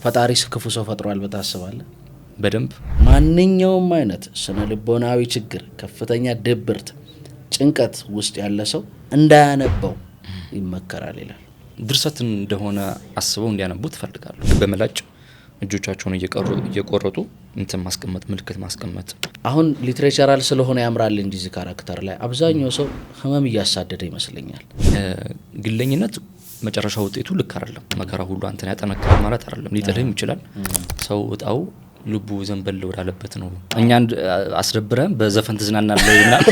ፈጣሪስ ክፉ ሰው ፈጥሯል በታስባለህ? በደንብ ማንኛውም አይነት ስነ ልቦናዊ ችግር፣ ከፍተኛ ድብርት፣ ጭንቀት ውስጥ ያለ ሰው እንዳያነበው ይመከራል ይላል። ድርሰት እንደሆነ አስበው እንዲያነቡ ትፈልጋሉ። በመላጭ እጆቻቸውን እየቆረጡ እንትን ማስቀመጥ፣ ምልክት ማስቀመጥ። አሁን ሊትሬቸራል ስለሆነ ያምራል እንጂ እዚህ ካራክተር ላይ አብዛኛው ሰው ህመም እያሳደደ ይመስለኛል። ግለኝነት መጨረሻ ውጤቱ ልክ አይደለም። መከራ ሁሉ አንተን ያጠነክራል ማለት አይደለም። ሊጥልህም ይችላል። ሰው እጣው ልቡ ዘንበል ወዳለበት ነው። እኛን አስደብረን በዘፈን ትዝናናለህ ይላል።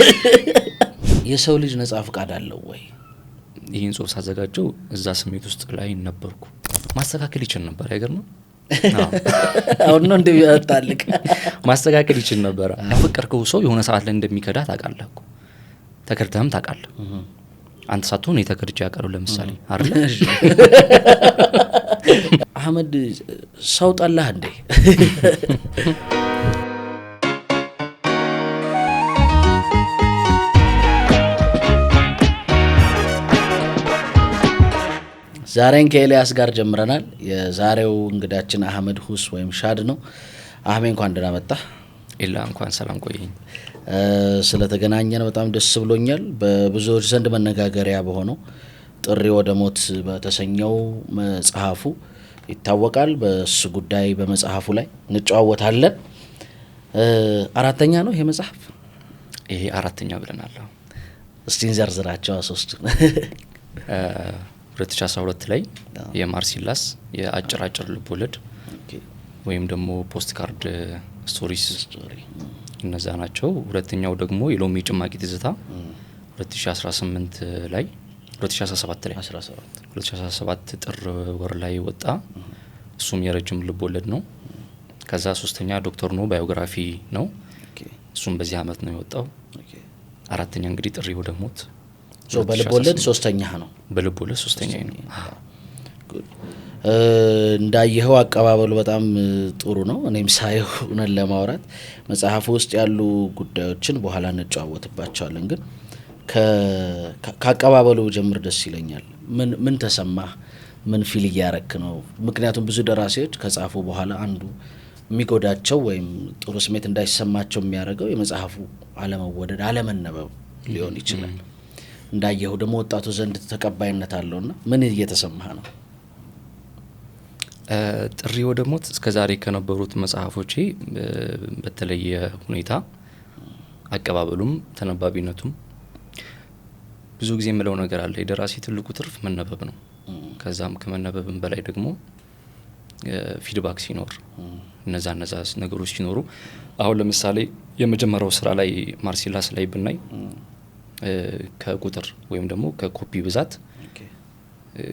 የሰው ልጅ ነጻ ፍቃድ አለው ወይ? ይህን ጽሁፍ ሳዘጋጀው እዛ ስሜት ውስጥ ላይ ነበርኩ። ማስተካከል ይችል ነበር። አይገርም? አሁን ነው እንደሚያጣልቅ ማስተካከል ይችል ነበር። ያፈቀርከው ሰው የሆነ ሰዓት ላይ እንደሚከዳ ታውቃለህ እኮ። ተከድተህም ታውቃለህ። አንተ ሳትሆን የተከድቼ ያቀሩ ለምሳሌ አይደል? አህመድ ሰው ጠላህ እንዴ? ዛሬን ከኤልያስ ጋር ጀምረናል። የዛሬው እንግዳችን አህመድ ሁስ ወይም ሻድ ነው። አህሜ እንኳን ደህና መጣ። ኢላ እንኳን ሰላም ቆየኝ። ስለተገናኘን በጣም ደስ ብሎኛል። በብዙዎች ዘንድ መነጋገሪያ በሆነው ጥሪ ወደ ሞት በተሰኘው መጽሐፉ ይታወቃል። በሱ ጉዳይ በመጽሐፉ ላይ እንጨዋወታለን። አራተኛ ነው ይሄ መጽሐፍ? ይሄ አራተኛው ብለናል። እስቲ እንዘርዝራቸው ሶስቱ። 2012 ላይ የማርሲላስ የአጭር ልቦለድ ወይም ደግሞ ፖስት ካርድ ስቶሪስ እነዛ ናቸው። ሁለተኛው ደግሞ የሎሚ ጭማቂ ትዝታ 2018 ላይ 2017 ጥር ወር ላይ ወጣ። እሱም የረጅም ልቦለድ ነው። ከዛ ሶስተኛ ዶክተር ኖ ባዮግራፊ ነው። እሱም በዚህ አመት ነው የወጣው። አራተኛ እንግዲህ ጥሪ ወደ ሞት በልቦለድ ሶስተኛ ነው። በልቦለድ ሶስተኛ ነው። እንዳየኸው አቀባበሉ በጣም ጥሩ ነው። እኔም ሳየው ነን ለማውራት መጽሐፉ ውስጥ ያሉ ጉዳዮችን በኋላ እንጨዋወትባቸዋለን። ግን ከአቀባበሉ ጀምር ደስ ይለኛል። ምን ተሰማህ? ምን ፊል እያረክ ነው? ምክንያቱም ብዙ ደራሲዎች ከጻፉ በኋላ አንዱ የሚጎዳቸው ወይም ጥሩ ስሜት እንዳይሰማቸው የሚያደርገው የመጽሐፉ አለመወደድ፣ አለመነበብ ሊሆን ይችላል። እንዳየኸው ደግሞ ወጣቱ ዘንድ ተቀባይነት አለውና ምን እየተሰማህ ነው? ጥሪ ወደ ሞት እስከዛሬ ከነበሩት መጽሐፎቼ በተለየ ሁኔታ አቀባበሉም ተነባቢነቱም ብዙ ጊዜ የምለው ነገር አለ። የደራሲ ትልቁ ትርፍ መነበብ ነው። ከዛም ከመነበብም በላይ ደግሞ ፊድባክ ሲኖር እነዛ ነገሮች ሲኖሩ፣ አሁን ለምሳሌ የመጀመሪያው ስራ ላይ ማርሲላስ ላይ ብናይ ከቁጥር ወይም ደግሞ ከኮፒ ብዛት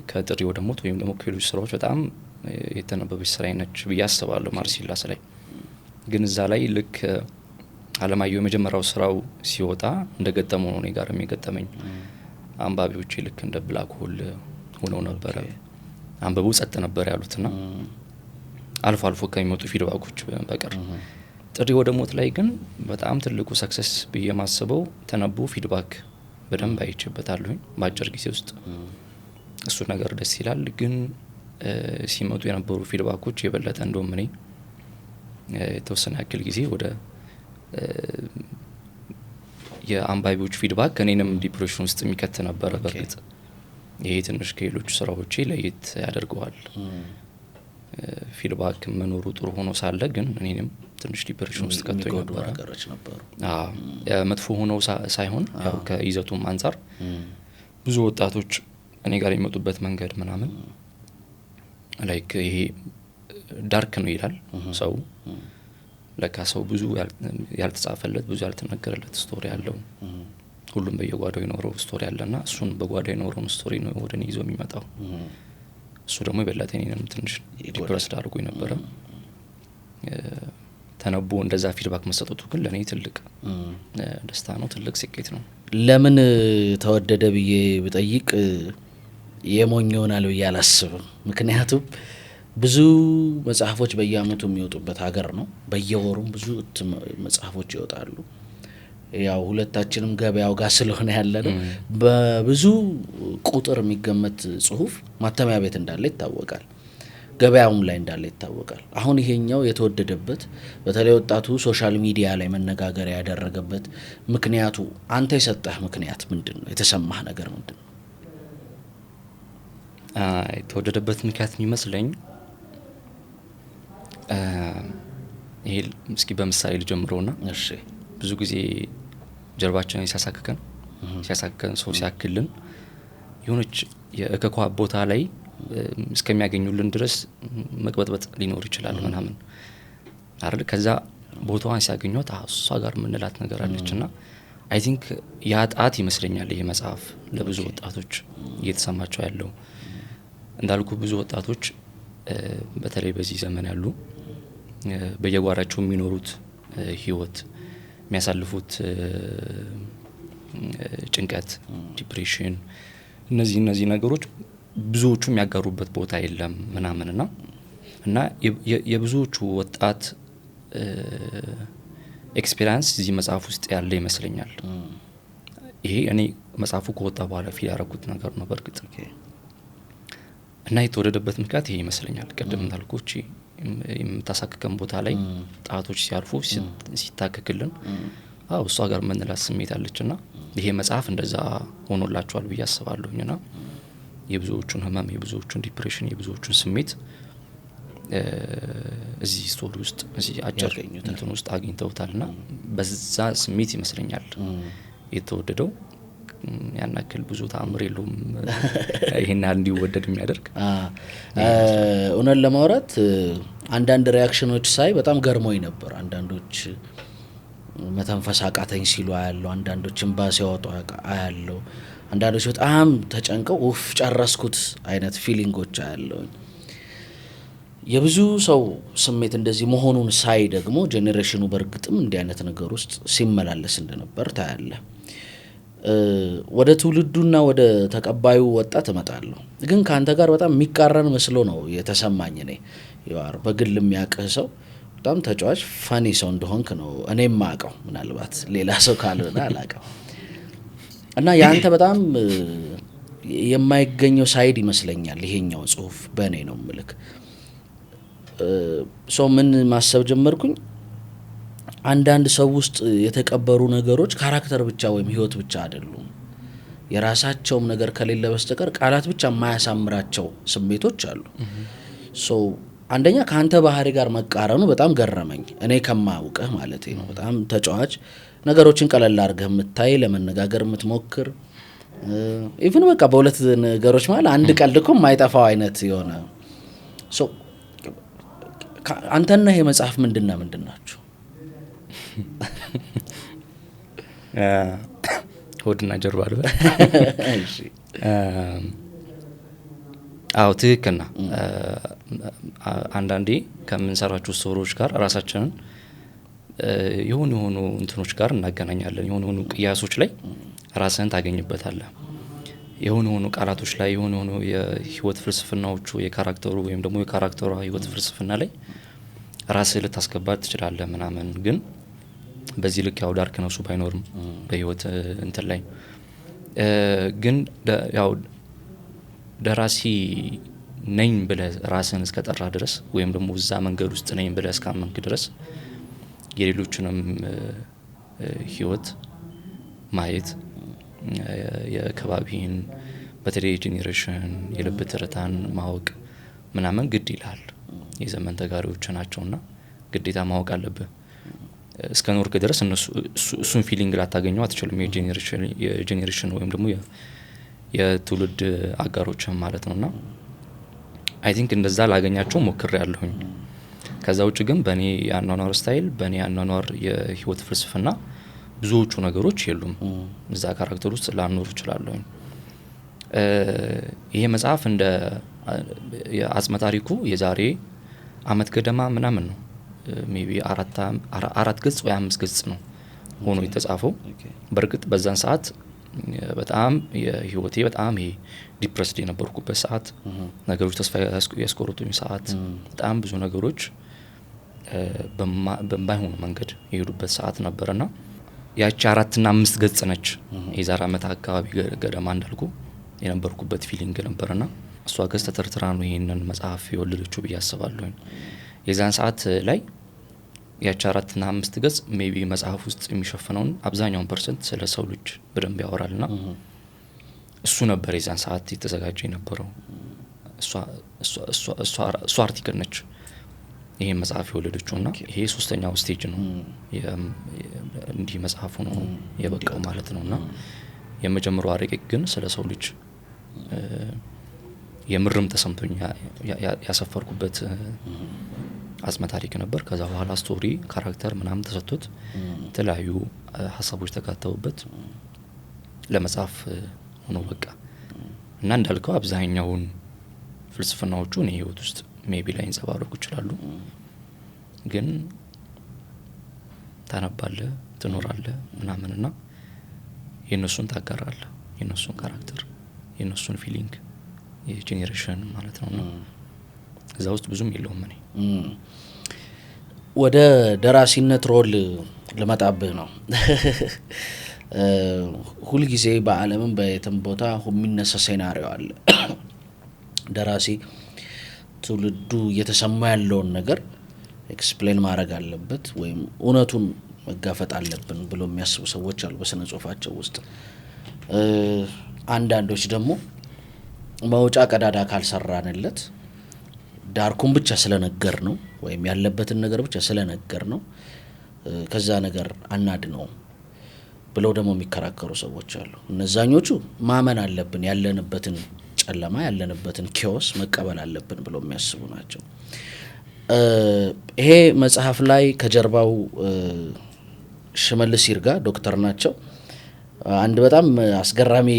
ከጥሪ ወደ ሞት ወይም ደግሞ ከሌሎች ስራዎች በጣም የተነበበች ስራ ነች ብዬ አስባለሁ። ማርሲላስ ላይ ግን እዛ ላይ ልክ አለማየሁ የመጀመሪያው ስራው ሲወጣ እንደገጠመው ነው እኔ ጋር የሚገጠመኝ። አንባቢዎች ልክ እንደ ብላክ ሆል ሆነው ነበረ። አንበቡ ጸጥ ነበር ያሉትና አልፎ አልፎ ከሚመጡ ፊድባኮች በቀር ጥሪ ወደ ሞት ላይ ግን በጣም ትልቁ ሰክሰስ ብዬ ማስበው ተነቦ ፊድባክ በደንብ አይቼበታለሁ በአጭር ጊዜ ውስጥ። እሱ ነገር ደስ ይላል። ግን ሲመጡ የነበሩ ፊድባኮች የበለጠ እንደውም እኔ የተወሰነ ያክል ጊዜ ወደ የአንባቢዎች ፊድባክ እኔንም ዲፕሬሽን ውስጥ የሚከት ነበረ። በርግጥ ይሄ ትንሽ ከሌሎቹ ስራዎቼ ለየት ያደርገዋል። ፊድባክ መኖሩ ጥሩ ሆኖ ሳለ ግን እኔንም ትንሽ ዲፕሬሽን ውስጥ ከተኝ ነበር። መጥፎ ሆኖ ሳይሆን ያው ከይዘቱም አንፃር ብዙ ወጣቶች እኔ ጋር የሚመጡበት መንገድ ምናምን ላይክ ይሄ ዳርክ ነው ይላል ሰው። ለካ ሰው ብዙ ያልተጻፈለት ብዙ ያልተነገረለት ስቶሪ ያለው ሁሉም በየጓዳው የኖረው ስቶሪ ያለና እሱን በጓዳው የኖረውን ስቶሪ ነው ወደ እኔ ይዞ የሚመጣው። እሱ ደግሞ የበለጠ እኔንም ትንሽ ዲፕረስድ አድርጎኝ ነበረ። ተነቦ እንደዛ ፊድባክ መስጠቱ ግን ለኔ ትልቅ ደስታ ነው፣ ትልቅ ስኬት ነው። ለምን ተወደደ ብዬ ብጠይቅ የሞኝ ይሆናል ብዬ አላስብም። ምክንያቱም ብዙ መጽሐፎች በየአመቱ የሚወጡበት ሀገር ነው። በየወሩም ብዙ መጽሐፎች ይወጣሉ። ያው ሁለታችንም ገበያው ጋር ስለሆነ ያለነው በብዙ ቁጥር የሚገመት ጽሁፍ ማተሚያ ቤት እንዳለ ይታወቃል። ገበያውም ላይ እንዳለ ይታወቃል። አሁን ይሄኛው የተወደደበት በተለይ ወጣቱ ሶሻል ሚዲያ ላይ መነጋገሪያ ያደረገበት ምክንያቱ አንተ የሰጠህ ምክንያት ምንድን ነው? የተሰማህ ነገር ምንድን ነው? የተወደደበት ምክንያት የሚመስለኝ ይሄ እስኪ በምሳሌ ልጀምረውና እሺ ብዙ ጊዜ ጀርባችንን ሲያሳክከን ሰው ሲያክልን የሆነች የእከኳ ቦታ ላይ እስከሚያገኙልን ድረስ መቅበጥበጥ ሊኖር ይችላል ምናምን አይደል? ከዛ ቦታዋን ሲያገኙት እሷ ጋር ምንላት ነገር አለችና አይ ቲንክ ያጣት ይመስለኛል ይሄ መጽሐፍ ለብዙ ወጣቶች እየተሰማቸው ያለው። እንዳልኩ ብዙ ወጣቶች በተለይ በዚህ ዘመን ያሉ በየጓራቸው የሚኖሩት ህይወት የሚያሳልፉት ጭንቀት፣ ዲፕሬሽን እነዚህ ነገሮች ብዙዎቹ የሚያጋሩበት ቦታ የለም ምናምንና እና የብዙዎቹ ወጣት ኤክስፒሪየንስ እዚህ መጽሐፍ ውስጥ ያለ ይመስለኛል። ይሄ እኔ መጽሐፉ ከወጣ በኋላ ፊል ያደረኩት ነገር ነው በእርግጥ እና የተወደደበት ምክንያት ይሄ ይመስለኛል። ቀደም እንዳልኩት የምታሳክከን ቦታ ላይ ጣቶች ሲያርፉ ሲታከክልን እሷ ጋር ምንላት ስሜት አለችና ይሄ መጽሐፍ እንደዛ ሆኖላቸዋል ብዬ አስባለሁኝና የብዙዎቹን ህመም፣ የብዙዎቹን ዲፕሬሽን፣ የብዙዎቹን ስሜት እዚህ ስቶሪ ውስጥ እዚህ አጭር እንትን ውስጥ አግኝተውታልና በዛ ስሜት ይመስለኛል የተወደደው። ያን ያክል ብዙ ተአምር የለውም ይሄን ያህል እንዲወደድ የሚያደርግ። እውነት ለማውራት አንዳንድ ሪያክሽኖች ሳይ በጣም ገርሞኝ ነበር። አንዳንዶች መተንፈስ አቃተኝ ሲሉ አያለው፣ አንዳንዶች እንባ ሲያወጡ አያለው፣ አንዳንዶች በጣም ተጨንቀው ኡፍ ጨረስኩት አይነት ፊሊንጎች አያለው። የብዙ ሰው ስሜት እንደዚህ መሆኑን ሳይ ደግሞ ጄኔሬሽኑ በእርግጥም እንዲህ አይነት ነገር ውስጥ ሲመላለስ እንደነበር ታያለ። ወደ ትውልዱና ወደ ተቀባዩ ወጣት እመጣለሁ። ግን ካንተ ጋር በጣም የሚቃረን መስሎ ነው የተሰማኝ። እኔ ያው በግል የሚያውቅህ ሰው በጣም ተጫዋች ፋኒ ሰው እንደሆንክ ነው እኔም ማውቀው፣ ምናልባት ሌላ ሰው ካልሆነ አላውቀው። እና ያንተ በጣም የማይገኘው ሳይድ ይመስለኛል ይሄኛው ጽሁፍ በእኔ ነው ምልክ ሰው ምን ማሰብ ጀመርኩኝ፣ አንዳንድ ሰው ውስጥ የተቀበሩ ነገሮች ካራክተር ብቻ ወይም ህይወት ብቻ አይደሉም። የራሳቸውም ነገር ከሌለ በስተቀር ቃላት ብቻ የማያሳምራቸው ስሜቶች አሉ። ሶ አንደኛ ካንተ ባህሪ ጋር መቃረኑ በጣም ገረመኝ። እኔ ከማውቅህ ማለት ነው በጣም ተጫዋች፣ ነገሮችን ቀለል አድርገህ የምታይ፣ ለመነጋገር የምትሞክር፣ ኢቭን በቃ በሁለት ነገሮች ማለት አንድ ቀልድ እኮ የማይጠፋው አይነት የሆነ ሶ አንተና ይሄ መጽሐፍ ምንድን ናችሁ? ሆድና ጀርባ አለ። እሺ ትክክልና አንዳንዴ ከምንሰራቸው ስቶሪዎች ጋር ራሳችንን የሆኑ እንትኖች ጋር እናገናኛለን። የሆኑ ቅያሶች ላይ ራስህን ታገኝበታለህ። የሆኑ ቃላቶች ላይ የሆኑ የህይወት ፍልስፍናዎቹ የካራክተሩ ወይም ደግሞ የካራክተሯ ህይወት ፍልስፍና ላይ ራስህ ልታስገባት ትችላለህ ምናምን። ግን በዚህ ልክ ያው ዳርክ ነው እሱ ባይኖርም በህይወት እንትን ላይ ግን ያው ደራሲ ነኝ ብለህ ራስህን እስከጠራ ድረስ ወይም ደግሞ እዛ መንገድ ውስጥ ነኝ ብለህ እስካመንክ ድረስ የሌሎችንም ህይወት ማየት የከባቢን በተለይ ጄኔሬሽን የልብ ትርታን ማወቅ ምናምን ግድ ይላል። የዘመን ተጋሪዎች ናቸውና ግዴታ ማወቅ አለብህ። እስከ ኖርክ ድረስ እሱን ፊሊንግ ላታገኘው አትችልም። የጄኔሬሽን ወይም ደግሞ የትውልድ አጋሮችን ማለት ነውና አይ ቲንክ እንደዛ ላገኛቸው ሞክሬያለሁኝ። ከዛ ውጭ ግን በእኔ የአኗኗር ስታይል፣ በእኔ የአኗኗር የህይወት ፍልስፍና ብዙዎቹ ነገሮች የሉም። እዛ ካራክተር ውስጥ ላኖር እችላለሁኝ። ይሄ መጽሐፍ እንደ የአጽመ ታሪኩ የዛሬ አመት ገደማ ምናምን ነው ሜቢ 4 ገጽ ወይ 5 ገጽ ነው ሆኖ የተጻፈው። በእርግጥ በዛን ሰዓት በጣም የህይወቴ በጣም ይሄ ዲፕረስድ የነበርኩበት ሰዓት፣ ነገሮች ተስፋ ያስቆረጡኝ ሰዓት፣ በጣም ብዙ ነገሮች በማይሆኑ መንገድ የሄዱበት ሰዓት ነበርና ያቺ 4 እና 5 ገጽ ነች የዛሬ አመት አካባቢ ገደማ እንዳልኩ የነበርኩበት ፊሊንግ ነበርና እሷ ገዝ ተተርትራ ነው ይሄንን መጽሐፍ የወለደችው ብዬ አስባለሁ። የዛን ሰዓት ላይ ያቺ 4 እና 5 ገጽ ሜቢ መጽሐፍ ውስጥ የሚሸፍነውን አብዛኛውን ፐርሰንት ስለ ሰው ልጅ በደንብ ያወራልና እሱ ነበር የዛን ሰዓት የተዘጋጀ የነበረው። እሷ አርቲክል ነች ይሄ መጽሐፍ የወለደችውና ይሄ 3ኛው ስቴጅ ነው እንዲህ መጽሐፉ ነው የበቃው ማለት ነውና የመጀመሪያው ረቂቅ ግን ስለ ሰው ልጅ የምርም ተሰምቶኝ ያሰፈርኩበት አጽመ ታሪክ ነበር። ከዛ በኋላ ስቶሪ ካራክተር ምናምን ተሰጥቶት የተለያዩ ሀሳቦች ተካተውበት ለመጽሐፍ ሆኖ በቃ እና እንዳልከው አብዛኛውን ፍልስፍናዎቹ እኔ ህይወት ውስጥ ሜቢ ላይ እንጸባረቁ ይችላሉ። ግን ታነባለህ ትኖራለህ ምናምንና የነሱን ታጋራለህ የነሱን ካራክተር የነሱን ፊሊንግ የጄኔሬሽን ማለት ነውና እዛ ውስጥ ብዙም የለውም። እኔ ወደ ደራሲነት ሮል ለመጣብህ ነው። ሁሉ ጊዜ በአለምም በየትም ቦታ የሚነሳ ሴናሪዮ አለ። ደራሲ ትውልዱ እየተሰማ ያለውን ነገር ኤክስፕሌን ማድረግ አለበት ወይም እውነቱን መጋፈጥ አለብን ብሎ የሚያስቡ ሰዎች አሉ በስነ ጽሁፋቸው ውስጥ። አንዳንዶች ደግሞ መውጫ ቀዳዳ ካልሰራንለት ዳርኩን ብቻ ስለነገር ነው ወይም ያለበትን ነገር ብቻ ስለነገር ነው ከዛ ነገር አናድነው ብለው ደግሞ የሚከራከሩ ሰዎች አሉ። እነዛኞቹ ማመን አለብን ያለንበትን ጨለማ ያለንበትን ኪዮስ መቀበል አለብን ብለው የሚያስቡ ናቸው። ይሄ መጽሐፍ ላይ ከጀርባው ሽመልስ ይርጋ ዶክተር ናቸው አንድ በጣም አስገራሚ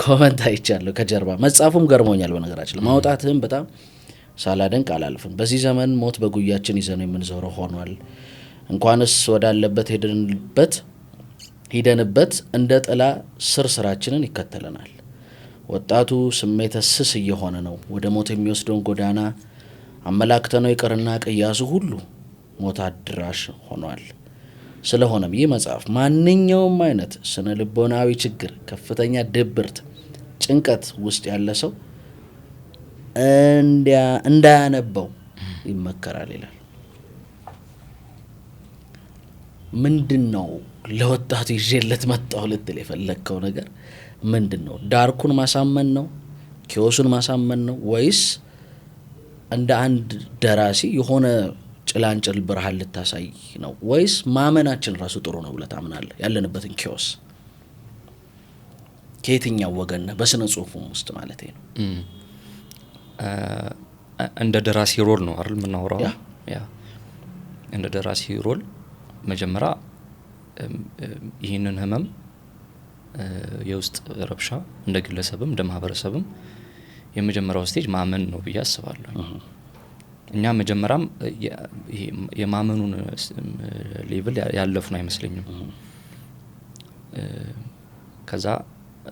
ኮመንት አይቻለሁ ከጀርባ። መጽሐፉም ገርሞኛል በነገራችን ማውጣትህም በጣም ሳላደንቅ አላልፍም። በዚህ ዘመን ሞት በጉያችን ይዘነው የምንዞረው ሆኗል። እንኳንስ ወዳለበት ሄደንበት እንደ ጥላ ስራችንን ይከተለናል። ወጣቱ ስሜተ ስስ እየሆነ ነው። ወደ ሞት የሚወስደውን ጎዳና አመላክተነው ይቅርና ቅያሱ ሁሉ ሞት አድራሽ ሆኗል። ስለሆነም ይህ መጽሐፍ ማንኛውም አይነት ስነ ልቦናዊ ችግር፣ ከፍተኛ ድብርት፣ ጭንቀት ውስጥ ያለ ሰው እንዳያነበው ይመከራል ይላል። ምንድነው ለወጣቱ ይዤለት መጣው ልትል የፈለከው ነገር ምንድነው? ዳርኩን ማሳመን ነው? ኪዮሱን ማሳመን ነው? ወይስ እንደ አንድ ደራሲ የሆነ ጭላንጭል ብርሃን ልታሳይ ነው? ወይስ ማመናችን ራሱ ጥሩ ነው ብለህ ታምናለህ? ያለንበትን ኪዮስ ከየትኛው ወገን ነህ? በስነ ጽሁፉም ውስጥ ማለት ነው። እንደ ደራሲ ሮል ነው አይደል የምናወራው? ያ እንደ ደራሲ ሮል መጀመሪያ ይህንን ህመም የውስጥ ረብሻ እንደ ግለሰብም እንደ ማህበረሰብም የመጀመሪያው ስቴጅ ማመን ነው ብዬ አስባለሁ። እኛ መጀመሪያም የማመኑን ሌቭል ያለፍን አይመስለኝም። ከዛ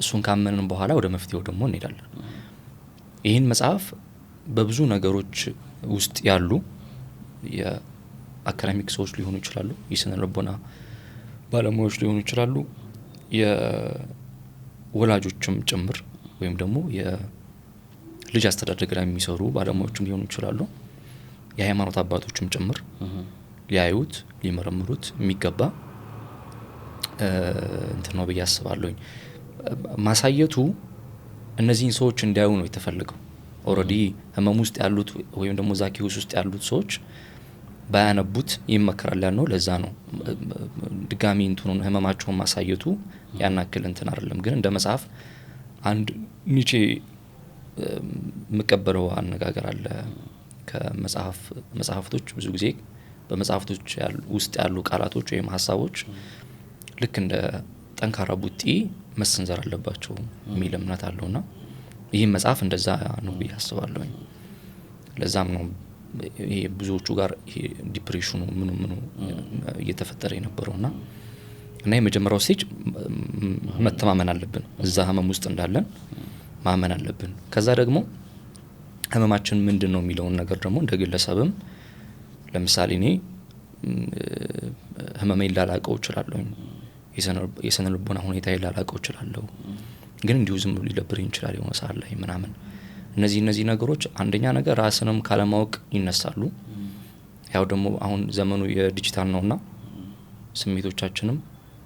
እሱን ካመንን በኋላ ወደ መፍትሄው ደግሞ እንሄዳለን። ይህን መጽሐፍ በብዙ ነገሮች ውስጥ ያሉ የአካዳሚክ ሰዎች ሊሆኑ ይችላሉ፣ የስነ ልቦና ባለሙያዎች ሊሆኑ ይችላሉ፣ የወላጆችም ጭምር ወይም ደግሞ የልጅ አስተዳደግ ላይ የሚሰሩ ባለሙያዎችም ሊሆኑ ይችላሉ፣ የሃይማኖት አባቶችም ጭምር ሊያዩት ሊመረምሩት የሚገባ እንትን ነው ብዬ አስባለሁ። ማሳየቱ እነዚህን ሰዎች እንዲያዩ ነው የተፈለገው። ኦሬዲ ህመም ውስጥ ያሉት ወይም ደግሞ ዛኪውስ ውስጥ ያሉት ሰዎች ባያነቡት ይመከራል ያለው ለዛ ነው። ድጋሚ እንትኑን ህመማቸውን ማሳየቱ ያናክል እንትን አይደለም። ግን እንደ መጽሐፍ አንድ ኒቼ መቀበለው አነጋገር አለ። ከመጽሐፍቶች ብዙ ጊዜ በመጽሐፍቶች ውስጥ ያሉ ቃላቶች ወይም ሀሳቦች ልክ እንደ ጠንካራ ቡጢ መሰንዘር አለባቸው የሚል እምነት አለውና ይህ መጽሐፍ እንደዛ ነው ብዬ አስባለሁ። ለዛም ነው ይሄ ብዙዎቹ ጋር ይሄ ዲፕሬሽኑ ምኑ እየተፈጠረ የነበረውና እና የመጀመሪያው ስቴጅ መተማመን አለብን። እዛ ህመም ውስጥ እንዳለን ማመን አለብን። ከዛ ደግሞ ህመማችን ምንድነው የሚለውን ነገር ደግሞ እንደ ግለሰብም ለምሳሌ እኔ ህመሜን ላላቀው እችላለሁ፣ የስነ ልቦና ሁኔታዬን ላላቀው እችላለሁ። ግን እንዲሁ ዝም ብሎ ሊደብረኝ ይችላል የሆነ ሰዓት ላይ ምናምን እነዚህ ነገሮች አንደኛ ነገር ራስንም ካለማወቅ ይነሳሉ። ያው ደግሞ አሁን ዘመኑ የዲጂታል ነውና ስሜቶቻችንም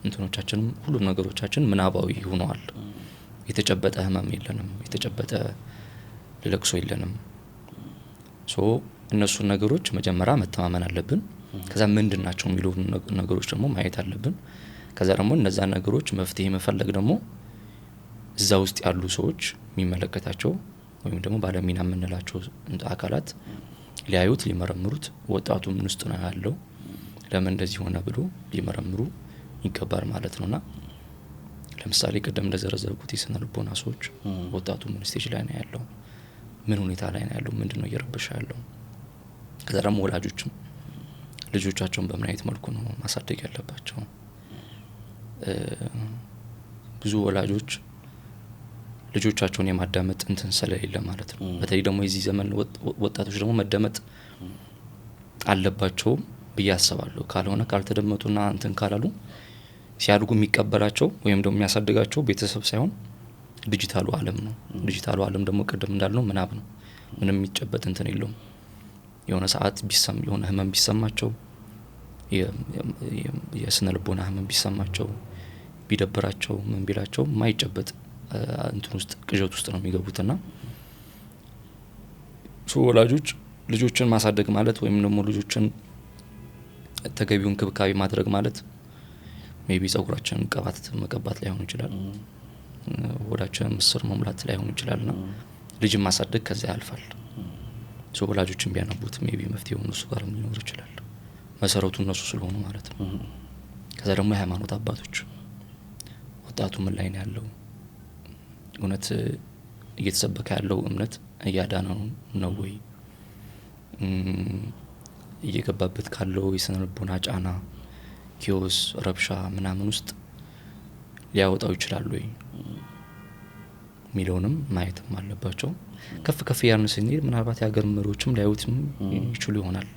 እንትኖቻችንም ሁሉም ነገሮቻችን ምናባዊ ሆነዋል። የተጨበጠ ህመም የለንም፣ የተጨበጠ ለቅሶ የለንም። እነሱን ነገሮች መጀመሪያ መተማመን አለብን። ከዛ ምንድናቸው የሚሉ ነገሮች ደግሞ ማየት አለብን። ከዛ ደግሞ እነዛ ነገሮች መፍትሄ መፈለግ ደግሞ እዛ ውስጥ ያሉ ሰዎች የሚመለከታቸው ወይም ደግሞ ባለሚና የምንላቸው አካላት ሊያዩት ሊመረምሩት ወጣቱ ምን ውስጥ ነው ያለው ለምን እንደዚህ ሆነ ብሎ ሊመረምሩ ይገባል ማለት ነውና ለምሳሌ ቀደም እንደዘረዘርኩት የስነ ልቦና ሰዎች ወጣቱ ምን ስቴጅ ላይ ነው ያለው፣ ምን ሁኔታ ላይ ነው ያለው፣ ምንድነው እየረበሻ ያለው። ከዛ ደግሞ ወላጆችም ልጆቻቸውን በምን አይነት መልኩ ነው ማሳደግ ያለባቸው። ብዙ ወላጆች ልጆቻቸውን የማዳመጥ እንትን ስለሌለ ማለት ነው። በተለይ ደግሞ የዚህ ዘመን ወጣቶች ደግሞ መደመጥ አለባቸው ብዬ አስባለሁ። ካልሆነ ካልተደመጡና እንትን ካላሉ ሲያድጉ የሚቀበላቸው ወይም ደግሞ የሚያሳድጋቸው ቤተሰብ ሳይሆን ዲጂታሉ ዓለም ነው። ዲጂታሉ ዓለም ደግሞ ቀደም እንዳልነው ምናብ ነው። ምንም የሚጨበጥ እንትን የለውም። የሆነ ሰዓት የሆነ ህመም ቢሰማቸው የስነ ልቦና ህመም ቢሰማቸው ቢደብራቸው ምን ቢላቸው ማይጨበጥ እንትን ውስጥ ቅዠት ውስጥ ነው የሚገቡትና ወላጆች ልጆችን ማሳደግ ማለት ወይም ደግሞ ልጆችን ተገቢውን ክብካቤ ማድረግ ማለት ሜቢ ጸጉራችንን መቀባት ላይሆን ይችላል፣ ወዳችን ምስር መሙላት ላይሆን ይችላልና ልጅ ማሳደግ ከዛ ያልፋል። ወላጆችን ቢያነቡት ሜቢ መፍትሄው እነሱ ጋር ሊኖር ይችላል። መሰረቱ እነሱ ስለሆኑ ማለት ነው። ከዛ ደግሞ የሃይማኖት አባቶች ወጣቱ ምን ላይ ነው ያለው፣ እውነት እየተሰበከ ያለው እምነት እያዳነው ነው ወይ፣ እየገባበት ካለው የስነ ልቦና ጫና ኪዮስ ረብሻ ምናምን ውስጥ ሊያወጣው ይችላል ወይ ሚሊዮንም ማየትም አለባቸው። ከፍ ያልን ስንሄድ ምናልባት የሀገር መሪዎችም ሊያዩትም ይችሉ ይሆናል።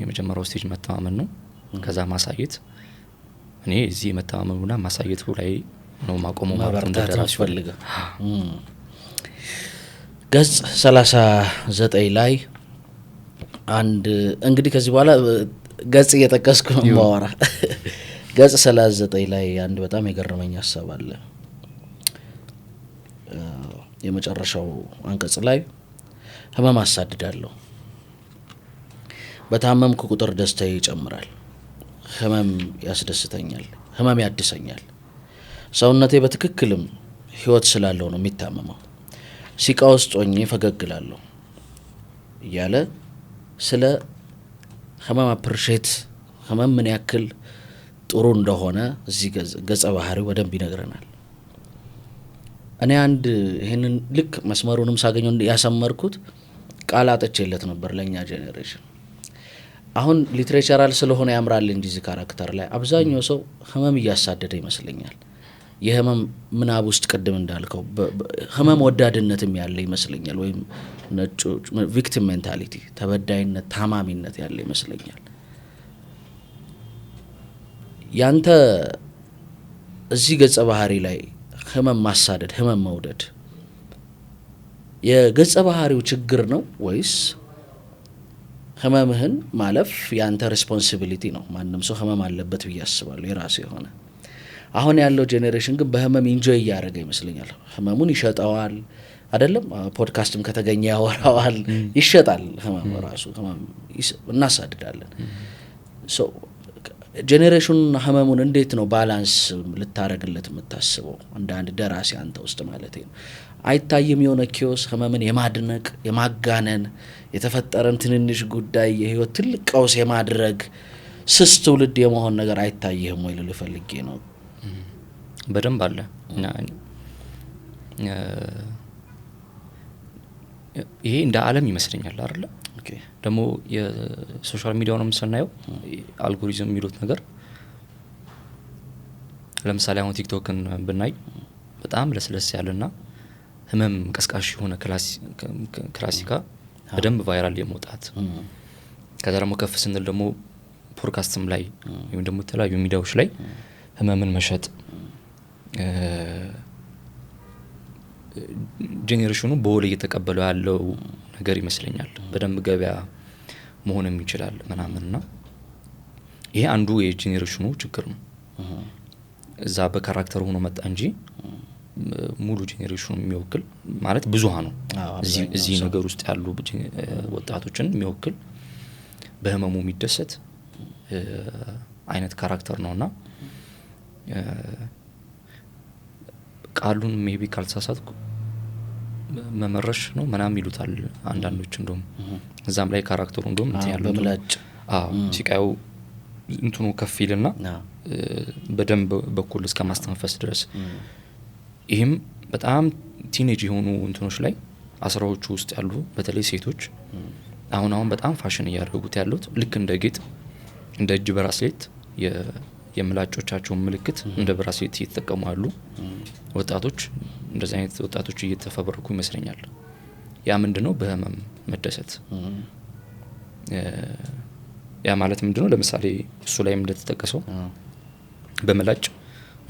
የመጀመሪያው ስቴጅ መተማመን ነው። ከዛ ማሳየት እኔ እዚህ መተማመኑና ማሳየቱ ላይ ነው ማቆሙ ማለት እንደደራሲ ፈልገ ገጽ 39 ላይ አንድ እንግዲህ ከዚህ በኋላ ገጽ እየጠቀስኩ ነው ማወራ። ገጽ 39 ላይ አንድ በጣም የገረመኝ ሐሳብ አለ። የመጨረሻው አንቀጽ ላይ ህመም አሳድዳለሁ፣ በታመምኩ ቁጥር ደስታዬ ይጨምራል፣ ህመም ያስደስተኛል፣ ህመም ያድሰኛል፣ ሰውነቴ በትክክልም ህይወት ስላለው ነው የሚታመመው፣ ሲቃ ውስጥ ሆኜ ፈገግላለሁ እያለ ስለ ህመም አፕሪሼት ህመም ምን ያክል ጥሩ እንደሆነ እዚህ ገጸ ባህሪው በደንብ ይነግረናል። እኔ አንድ ይሄንን ልክ መስመሩንም ሳገኘው ያሰመርኩት ቃል አጥቼለት ነበር ለኛ ጄኔሬሽን። አሁን ሊትሬቸራል ስለሆነ ያምራል እንጂ እዚህ ካራክተር ላይ አብዛኛው ሰው ህመም እያሳደደ ይመስለኛል። የህመም ምናብ ውስጥ ቅድም እንዳልከው ህመም ወዳድነትም ያለ ይመስለኛል፣ ወይም ነጩ ቪክቲም ሜንታሊቲ ተበዳይነት ታማሚነት ያለ ይመስለኛል። ያንተ እዚህ ገጸ ባህሪ ላይ ህመም ማሳደድ ህመም መውደድ የገጸ ባህሪው ችግር ነው ወይስ ህመምህን ማለፍ ያንተ ሬስፖንሲቢሊቲ ነው? ማንም ሰው ህመም አለበት ብዬ አስባለሁ የራሱ የሆነ። አሁን ያለው ጄኔሬሽን ግን በህመም ኢንጆይ እያደረገ ይመስለኛል። ህመሙን ይሸጠዋል አይደለም፣ ፖድካስትም ከተገኘ ያወራዋል፣ ይሸጣል። ህመም ራሱ ህመም እናሳድዳለን። ጄኔሬሽን ህመሙን እንዴት ነው ባላንስ ልታረግለት የምታስበው? እንደ አንድ ደራሲ አንተ ውስጥ ማለት ነው አይታይም የሆነ ኪዮስ ህመምን የማድነቅ የማጋነን የተፈጠረን ትንንሽ ጉዳይ የህይወት ትልቅ ቀውስ የማድረግ ስስ ትውልድ የመሆን ነገር አይታይህም ወይ ልል ፈልጌ ነው። በደንብ አለ። ይሄ እንደ ዓለም ይመስለኛል አይደል? ደግሞ የሶሻል ሚዲያውንም ስናየው አልጎሪዝም የሚሉት ነገር ለምሳሌ አሁን ቲክቶክን ብናይ በጣም ለስለስ ያለና ህመም ቀስቃሽ የሆነ ክላሲካ በደንብ ቫይራል የመውጣት ከዛ ደግሞ ከፍ ስንል ደግሞ ፖድካስትም ላይ ወይም ደግሞ የተለያዩ ሚዲያዎች ላይ ህመምን መሸጥ ጄኔሬሽኑ በወል እየተቀበለው ያለው ነገር ይመስለኛል። በደንብ ገበያ መሆንም ይችላል ምናምንና ይሄ አንዱ የጄኔሬሽኑ ችግር ነው። እዛ በካራክተር ሆኖ መጣ እንጂ ሙሉ ጄኔሬሽኑ የሚወክል ማለት ብዙሃኑ እዚህ ነገር ውስጥ ያሉ ወጣቶችን የሚወክል በህመሙ የሚደሰት አይነት ካራክተር ነውና ቃሉን ሜቢ ካልተሳሳትኩ መመረሽ ነው ምናምን ይሉታል አንዳንዶች። እንደውም እዛም ላይ ካራክተሩ እንደውም እንትን ያለው በምላጭ ሲቃዩ እንትኑ ከፍ ይልና በደንብ በኩል እስከ ማስተንፈስ ድረስ ይህም በጣም ቲኔጅ የሆኑ እንትኖች ላይ አስራዎቹ ውስጥ ያሉ በተለይ ሴቶች አሁን በጣም ፋሽን እያደረጉት ያሉት ልክ እንደ ጌጥ እንደ እጅ ብራስሌት የምላጮቻቸውን ምልክት እንደ ብራስሌት እየተጠቀሙ ያሉ ወጣቶች እንደዚህ አይነት ወጣቶች እየተፈበረኩ ይመስለኛል። ያ ምንድነው በህመም መደሰት። ያ ማለት ምንድነው ለምሳሌ እሱ ላይ እንደተጠቀሰው በመላጭ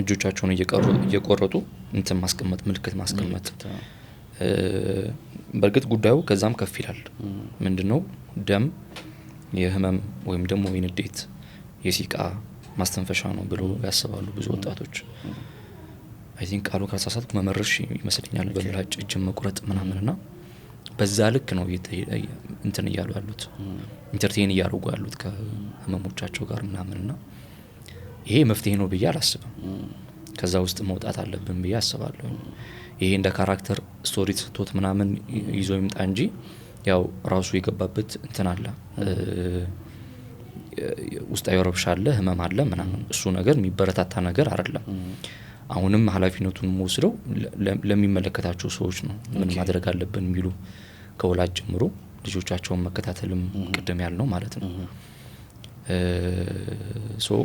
እጆቻቸውን እየቆረጡ እንትን ማስቀመጥ ምልክት ማስቀመጥ በርግጥ ጉዳዩ ከዛም ከፍ ይላል። ምንድነው ደም የህመም ወይም ደግሞ የንዴት የሲቃ ማስተንፈሻ ነው ብሎ ያስባሉ ብዙ ወጣቶች። አይ ቲንክ ቃሉ ካልተሳሳትኩ መመረሽ ይመስለኛል በመላጭ እጅ መቁረጥ ምናምንና በዛ ልክ ነው እንትን እያሉ ያሉት ኢንተርቴይን እያደረጉ ያሉት ከህመሞቻቸው ጋር ምናምንና ይሄ መፍትሄ ነው ብዬ አላስብም። ከዛ ውስጥ መውጣት አለብን ብዬ አስባለሁ። ይሄ እንደ ካራክተር ስቶሪ ተሰጥቶት ምናምን ይዞ ይምጣ እንጂ ያው ራሱ የገባበት እንትን አለ ውስጣዊ ረብሻ አለ ህመም አለ ምናምን እሱ ነገር የሚበረታታ ነገር አይደለም። አሁንም ኃላፊነቱን ወስደው ለሚመለከታቸው ሰዎች ነው ምን ማድረግ አለብን የሚሉ ከወላጅ ጀምሮ ልጆቻቸውን መከታተልም ቅድም ያልነው ማለት ነው። ሶ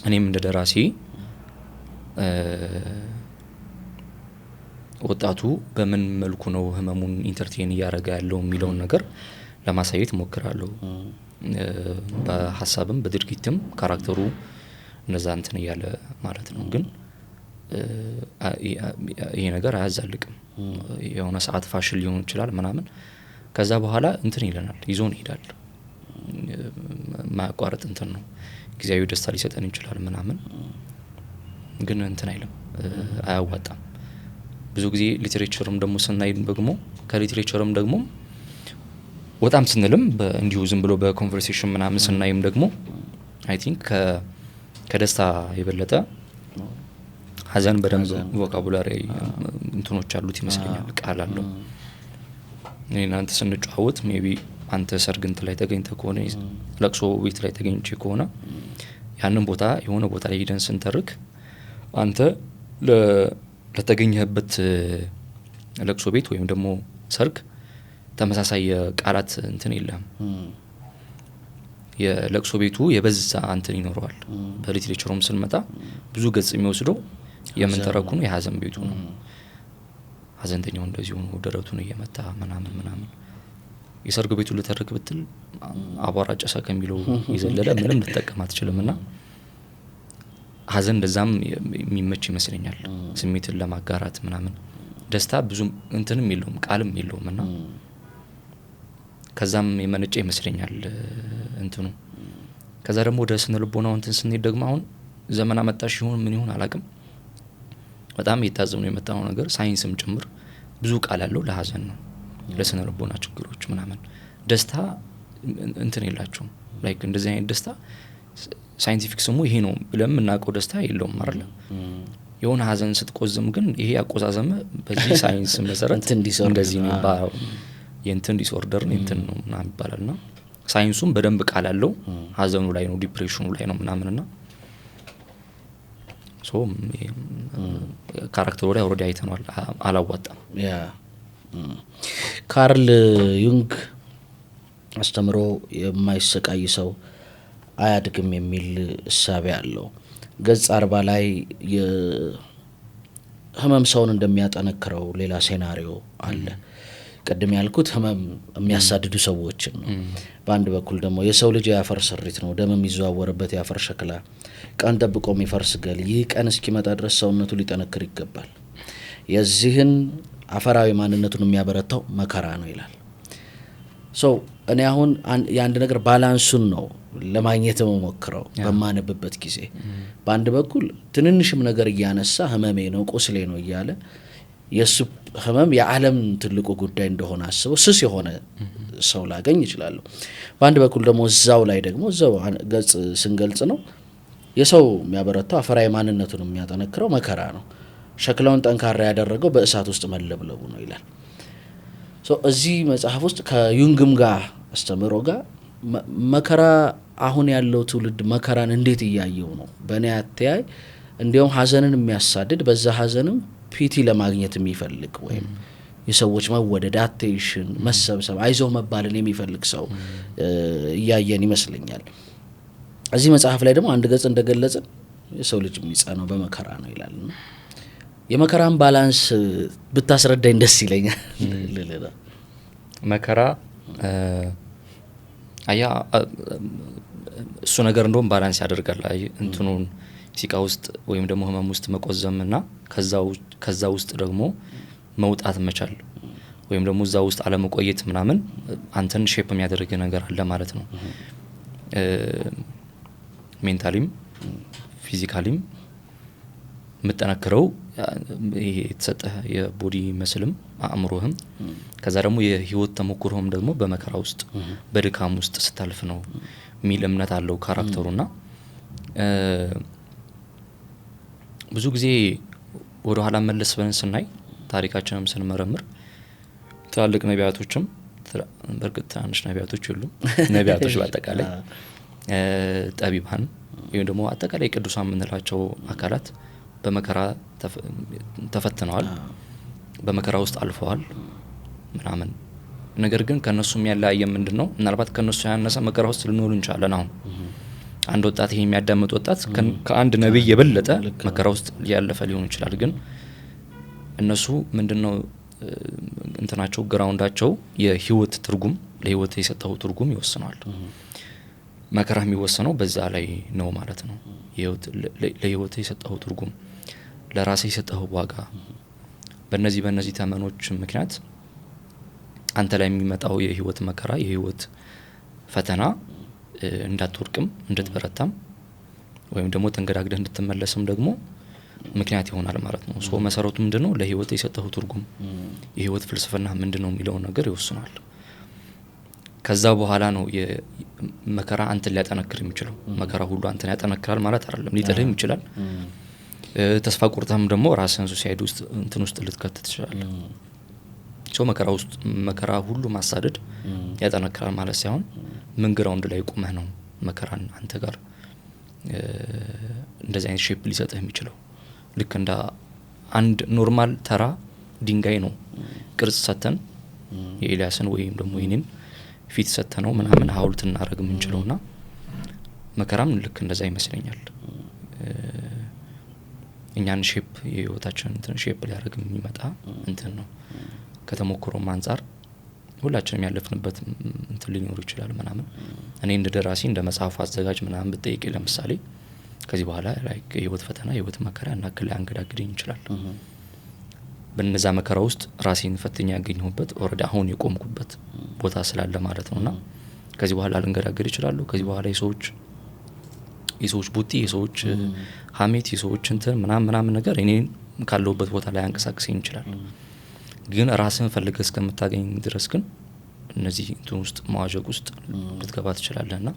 እኔም እንደ ደራሲ ወጣቱ በምን መልኩ ነው ህመሙን ኢንተርቴይን እያደረገ ያለው የሚለውን ነገር ለማሳየት ሞክራለሁ። በሐሳብም በድርጊትም ካራክተሩ እነዛ እንትን እያለ ማለት ነው። ግን ይሄ ነገር አያዛልቅም። የሆነ ሰዓት ፋሽን ሊሆን ይችላል ምናምን ከዛ በኋላ እንትን ይለናል ይዞን ይሄዳል። ማያቋርጥ እንትን ነው ጊዜያዊ ደስታ ሊሰጠን ይችላል ምናምን ግን እንትን አይልም አያዋጣም። ብዙ ጊዜ ሊትሬቸርም ደግሞ ስናይ ደግሞ ከሊትሬቸርም ደግሞ ወጣም ስንልም እንዲሁ ዝም ብሎ በኮንቨርሴሽን ምናምን ስናይም ደግሞ አይ ቲንክ ከደስታ የበለጠ ሀዘን በደንብ ቮካቡላሪ እንትኖች አሉት ይመስለኛል ቃል አለው። እናንተ ስንጫወት ሜቢ አንተ ሰርግ እንትን ላይ ተገኝተህ ከሆነ ለቅሶ ቤት ላይ ተገኝቼ ከሆነ ያንን ቦታ የሆነ ቦታ ላይ ሄደን ስንተርክ አንተ ለተገኘህበት ለቅሶ ቤት ወይም ደግሞ ሰርግ ተመሳሳይ ቃላት እንትን የለም። የለቅሶ ቤቱ የበዛ እንትን ይኖረዋል። በሊትሬቸሩም ስንመጣ ብዙ ገጽ የሚወስደው የምንተረኩ ነው የሀዘን ቤቱ ነው። ሀዘንተኛው እንደዚህ ሆኖ ደረቱን እየመታ ምናምን የሰርግ ቤቱ ልተርክ ብትል አቧራ ጨሰ ከሚለው ይዘለለ ምንም ልትጠቀም አትችልምና ሀዘን እንደዛም የሚመች ይመስለኛል ስሜትን ለማጋራት ምናምን። ደስታ ብዙ እንትንም የለውም ቃልም የለውምና ከዛም የመነጨ ይመስለኛል እንትኑ። ከዛ ደግሞ ወደ ስነ ልቦናው እንትን ስንሄድ ደግሞ አሁን ዘመን አመጣሽ ይሁን ምን ይሁን አላቅም በጣም የታዘብነው የመጣው ነገር ሳይንስም ጭምር ብዙ ቃል ያለው ለሀዘን ነው ለስነ ልቦና ችግሮች ምናምን። ደስታ እንትን የላቸውም ላይክ እንደዚህ አይነት ደስታ ሳይንቲፊክ ስሙ ይሄ ነው ብለን የምናውቀው ደስታ የለውም አይደል? የሆነ ሀዘን ስትቆዝም ግን ይሄ አቆዛዘመ በዚህ ሳይንስ መሰረት እንደዚህ ነው ባው የእንትን ዲስኦርደር እንትን ነው ምናምን ይባላልና ሳይንሱም በደንብ ቃል ያለው ሀዘኑ ላይ ነው ዲፕሬሽኑ ላይ ነው ምናምንና ሶ ካራክተሩ ላይ ኦሬዲ አይተናል አላዋጣም። ያ ካርል ዩንግ አስተምሮ የማይሰቃይ ሰው አያድግም የሚል እሳቤ አለው። ገጽ 40 ላይ የህመም ሰውን እንደሚያጠነክረው ሌላ ሴናሪዮ አለ። ቀደም ያልኩት ህመም የሚያሳድዱ ሰዎችን ነው። በአንድ በኩል ደግሞ የሰው ልጅ ያፈር ስሪት ነው ደም የሚዘዋወርበት ያፈር ሸክላ ቀን ጠብቆ የሚፈርስ ገል ይህ ቀን እስኪመጣ ድረስ ሰውነቱ ሊጠነክር ይገባል። የዚህን አፈራዊ ማንነቱን የሚያበረታው መከራ ነው ይላል። እኔ አሁን የአንድ ነገር ባላንሱን ነው ለማግኘት የምሞክረው በማነብበት ጊዜ። በአንድ በኩል ትንንሽም ነገር እያነሳ ህመሜ ነው ቁስሌ ነው እያለ የሱ ህመም የዓለም ትልቁ ጉዳይ እንደሆነ አስበው ስስ የሆነ ሰው ላገኝ ይችላለሁ። በአንድ በኩል ደግሞ እዛው ላይ ደግሞ እዛው ገጽ ስንገልጽ ነው የሰው የሚያበረታው አፈራዊ ማንነቱን የሚያጠነክረው መከራ ነው። ሸክላውን ጠንካራ ያደረገው በእሳት ውስጥ መለብለቡ ነው ይላል። እዚህ መጽሐፍ ውስጥ ከዩንግም ጋር አስተምሮ ጋር መከራ አሁን ያለው ትውልድ መከራን እንዴት እያየው ነው? በእኔ አተያይ እንዲያውም ሀዘንን የሚያሳድድ በዛ ሀዘንም ፒቲ ለማግኘት የሚፈልግ ወይም የሰዎች መወደድ አቴንሽን መሰብሰብ አይዞህ መባልን የሚፈልግ ሰው እያየን ይመስለኛል። እዚህ መጽሐፍ ላይ ደግሞ አንድ ገጽ እንደገለጽን የሰው ልጅ የሚጸናው በመከራ ነው ይላል። የመከራን ባላንስ ብታስረዳኝ ደስ ይለኛል። መከራ እሱ ነገር እንደውም ባላንስ ያደርጋል። እንትኑን ሲቃ ውስጥ ወይም ደግሞ ህመም ውስጥ መቆዘምና ከዛ ውስጥ ደግሞ መውጣት መቻል ወይም ደግሞ እዛ ውስጥ አለመቆየት ምናምን አንተን ሼፕ የሚያደርግ ነገር አለ ማለት ነው። ሜንታሊም ፊዚካሊም የምጠነክረው ይሄ የተሰጠህ የቦዲ መስልም አእምሮህም ከዛ ደግሞ የህይወት ተሞክሮህም ደግሞ በመከራ ውስጥ በድካም ውስጥ ስታልፍ ነው የሚል እምነት አለው ካራክተሩና ብዙ ጊዜ ወደ ኋላ መለስ ብለን ስናይ ታሪካችንም ስንመረምር ትላልቅ ነቢያቶችም በርግጥ ትናንሽ ነቢያቶች የሉም ነቢያቶች በአጠቃላይ ጠቢባን ወይም ደግሞ አጠቃላይ ቅዱሳን የምንላቸው አካላት በመከራ ተፈትነዋል፣ በመከራ ውስጥ አልፈዋል ምናምን። ነገር ግን ከነሱም ያለያየ ምንድነው? ምናልባት ከነሱ ያነሰ መከራ ውስጥ ልንኖር እንችላለን። አሁን አንድ ወጣት ይሄ የሚያዳምጥ ወጣት ከአንድ ነብይ የበለጠ መከራ ውስጥ ያለፈ ሊሆን ይችላል። ግን እነሱ ምንድነው እንትናቸው ግራውንዳቸው የህይወት ትርጉም ለህይወት የሰጠው ትርጉም ይወስናል። መከራ የሚወሰነው በዛ ላይ ነው ማለት ነው። ለህይወት የሰጠው ትርጉም ለራሴ የሰጠው ዋጋ በእነዚህ ተመኖች ምክንያት አንተ ላይ የሚመጣው የህይወት መከራ የህይወት ፈተና እንዳትወርቅም እንድትበረታም ወይም ደግሞ ተንገዳግደህ እንድትመለስም ደግሞ ምክንያት ይሆናል ማለት ነው። ሶ መሰረቱ ምንድነው? ለህይወት የሰጠው ትርጉም የህይወት ፍልስፍና ምንድነው የሚለው ነገር ይወስናል። ከዛ በኋላ ነው የመከራ አንተን ሊያጠነክር የሚችለው። መከራ ሁሉ አንተን ያጠነክራል ማለት አይደለም፣ ሊጥልህም ይችላል። ተስፋ ቁርጠህም ደግሞ ራስህን ሱሳይድ ውስጥ እንትን ውስጥ ልትከት ትችላለህ። ሶ መከራ ሁሉ ማሳደድ ያጠነክራል ማለት ሳይሆን ምን ግራውንድ ላይ ቆመህ ነው መከራን አንተ ጋር እንደዚህ አይነት ሼፕ ሊሰጥህ የሚችለው። ልክ እንደ አንድ ኖርማል ተራ ድንጋይ ነው ቅርጽ ሰተን የኤልያስን ወይም ደግሞ የኔን ፊት ሰተነው ምናምን ሐውልት እናረግ የምንችለውና መከራም ልክ እንደዛ ይመስለኛል። እኛን ሼፕ የህይወታችን እንትን ሼፕ ሊያደርግ የሚመጣ እንትን ነው። ከተሞክሮም አንፃር ሁላችንም ያለፍንበት እንትን ሊኖር ይችላል ምናምን። እኔ እንደ ደራሲ እንደ መጽሐፍ አዘጋጅ ምናምን ብጠይቅ ለምሳሌ ከዚህ በኋላ ላይክ የህይወት ፈተና የህይወት መከራ እናክል አንገዳግደኝ ይችላል። በእነዛ መከራ ውስጥ ራሴን ፈትኜ ያገኘሁበት ኦሬዲ አሁን የቆምኩበት ቦታ ስላለ ማለት ነውና ከዚህ በኋላ ልንገዳግድ ይችላል። ከዚህ በኋላ የሰዎች ቡቲ የሰዎች ሀሜት የሰዎች እንትን ምናምን ነገር እኔ ካለውበት ቦታ ላይ አንቀሳቅሰኝ ይችላል። ግን ራስን ፈልገህ እስከምታገኝ ድረስ ግን እነዚህ እንትን ውስጥ መዋዠቅ ውስጥ ልትገባ ትችላለህና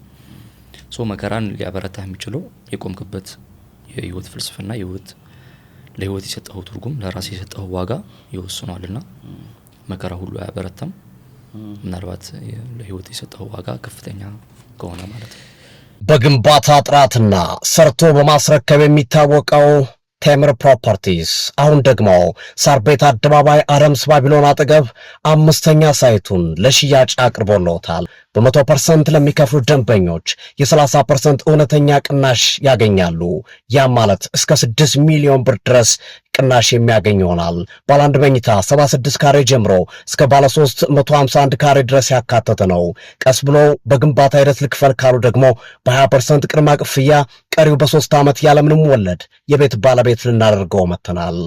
ሶ መከራን ሊያበረታህ የሚችለው የቆምክበት የህይወት ፍልስፍና ለህይወት የሰጠው ትርጉም ለራስ የሰጠው ዋጋ ይወስናልና መከራ ሁሉ ያበረታም ምናልባት ለህይወት የሰጠው ዋጋ ከፍተኛ ከሆነ ማለት ነው። በግንባታ ጥራትና ሰርቶ በማስረከብ የሚታወቀው ቴምር ፕሮፐርቲስ አሁን ደግሞ ሳር ቤት አደባባይ አረምስ ባቢሎን አጠገብ 5ኛ ሳይቱን ለሽያጭ አቅርቦልዎታል። በ100% ለሚከፍሉ ደንበኞች የ30% እውነተኛ ቅናሽ ያገኛሉ። ያም ማለት እስከ 6 ሚሊዮን ብር ድረስ ቅናሽ የሚያገኝ ይሆናል። ባለ 1 መኝታ 76 ካሬ ጀምሮ እስከ ባለ 3 151 ካሬ ድረስ ያካተተ ነው። ቀስ ብሎ በግንባታ ሂደት ልክፈል ካሉ ደግሞ በ20% ቅድመ ክፍያ ቀሪው በ3 ዓመት ያለምንም ወለድ የቤት ባለቤት ልናደርገው መተናል።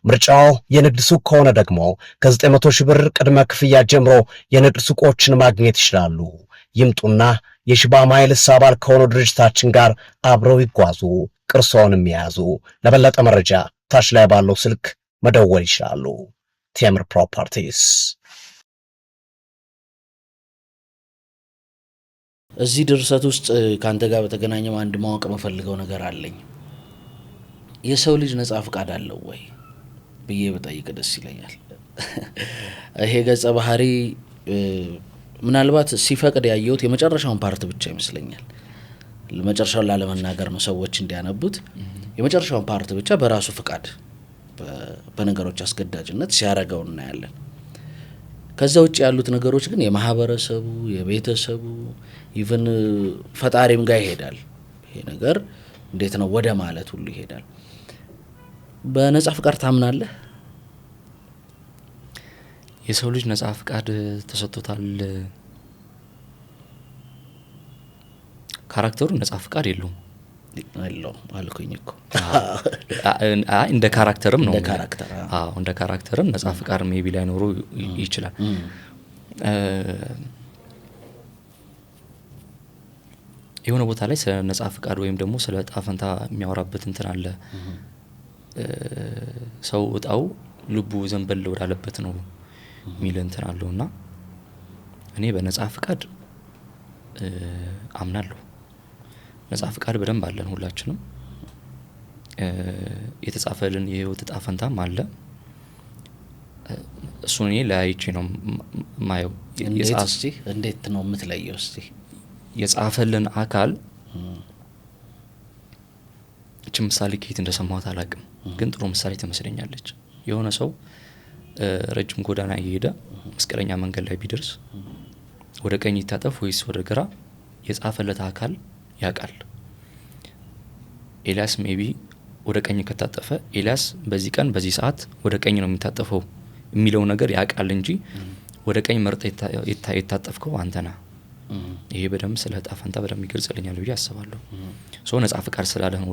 ምርጫው የንግድ ሱቅ ከሆነ ደግሞ ከ900 ሺህ ብር ቅድመ ክፍያ ጀምሮ የንግድ ሱቆችን ማግኘት ይችላሉ። ይምጡና የሽባ ማይልስ አባል ከሆኑ ድርጅታችን ጋር አብረው ይጓዙ፣ ቅርሶንም የያዙ። ለበለጠ መረጃ ታች ላይ ባለው ስልክ መደወል ይችላሉ። ቴምር ፕሮፐርቲስ። እዚህ ድርሰት ውስጥ ካንተ ጋር በተገናኘው አንድ ማወቅ መፈልገው ነገር አለኝ። የሰው ልጅ ነጻ ፍቃድ አለው ወይ ብዬ በጠይቅ ደስ ይለኛል። ይሄ ገጸ ባህሪ ምናልባት ሲፈቅድ ያየሁት የመጨረሻውን ፓርት ብቻ ይመስለኛል። ለመጨረሻው ላለመናገር ነው ሰዎች እንዲያነቡት። የመጨረሻውን ፓርት ብቻ በራሱ ፍቃድ በነገሮች አስገዳጅነት ሲያረጋው እናያለን። ከዛ ውጭ ያሉት ነገሮች ግን የማህበረሰቡ፣ የቤተሰቡ ኢቭን ፈጣሪም ጋር ይሄዳል። ይሄ ነገር እንዴት ነው ወደ ማለት ሁሉ ይሄዳል። በነጻ ፍቃድ ታምናለህ? የሰው ልጅ ነጻ ፍቃድ ተሰጥቶታል። ካራክተሩ ነጻ ፍቃድ የለውም አልኩኝ እኮ። እንደ ካራክተርም ነው። እንደ ካራክተርም ነጻ ፍቃድ ሜቢ ላይኖሩ ይችላል። የሆነ ቦታ ላይ ስለ ነጻ ፍቃድ ወይም ደግሞ ስለ ዕጣ ፈንታ የሚያወራበት እንትን አለ። ሰው እጣው ልቡ ዘንበል ወዳለበት ነው የሚል እንትን አለውና እኔ በነጻ ፍቃድ አምናለሁ። ነጻ ፍቃድ በደንብ አለን ሁላችንም። የተጻፈልን የህይወት ዕጣ ፈንታም አለ። እሱን እኔ ለያይቼ ነው ማየው። እንዴት ነው የምትለየው? እስቲ የጻፈልን አካል እቺ ምሳሌ ከየት እንደሰማሁት አላውቅም፣ ግን ጥሩ ምሳሌ ትመስለኛለች። የሆነ ሰው ረጅም ጎዳና እየሄደ መስቀለኛ መንገድ ላይ ቢደርስ ወደ ቀኝ ይታጠፍ ወይስ ወደ ግራ የጻፈለት አካል ያውቃል። ኤልያስ ሜቢ ወደ ቀኝ ከታጠፈ ኤልያስ በዚህ ቀን በዚህ ሰዓት ወደ ቀኝ ነው የሚታጠፈው የሚለው ነገር ያውቃል እንጂ ወደ ቀኝ መርጠ የታጠፍከው አንተና። ይሄ በደንብ ስለ ዕጣ ፈንታ በደንብ ይገልጽልኛል ብዬ አስባለሁ። ሶ ነጻ ፍቃድ ስላለ ነው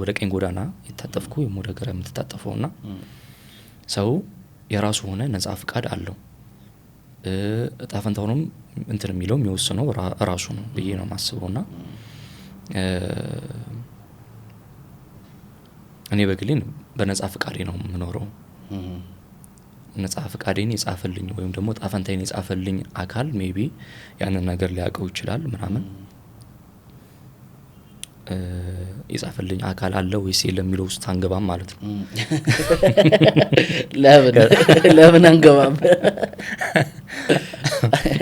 ወደ ቀኝ ጎዳና የታጠፍከው ወይም ወደ ግራ የምትታጠፈውና ሰው የራሱ ሆነ ነጻ ፍቃድ አለው። ዕጣ ፈንታውንም እንትን የሚለው የሚወስነው ራሱ ነው ብዬ ነው ማስበውና እኔ በግሌን በነጻ ፍቃዴ ነው የምኖረው። ነጻ ፍቃዴን የጻፈልኝ ወይም ደግሞ ዕጣ ፈንታዬን የጻፈልኝ አካል ሜቢ ያንን ነገር ሊያውቀው ይችላል ምናምን። የጻፈልኝ አካል አለ ወይስ የለም የሚለው ውስጥ አንገባም ማለት ነው። ለምን አንገባም?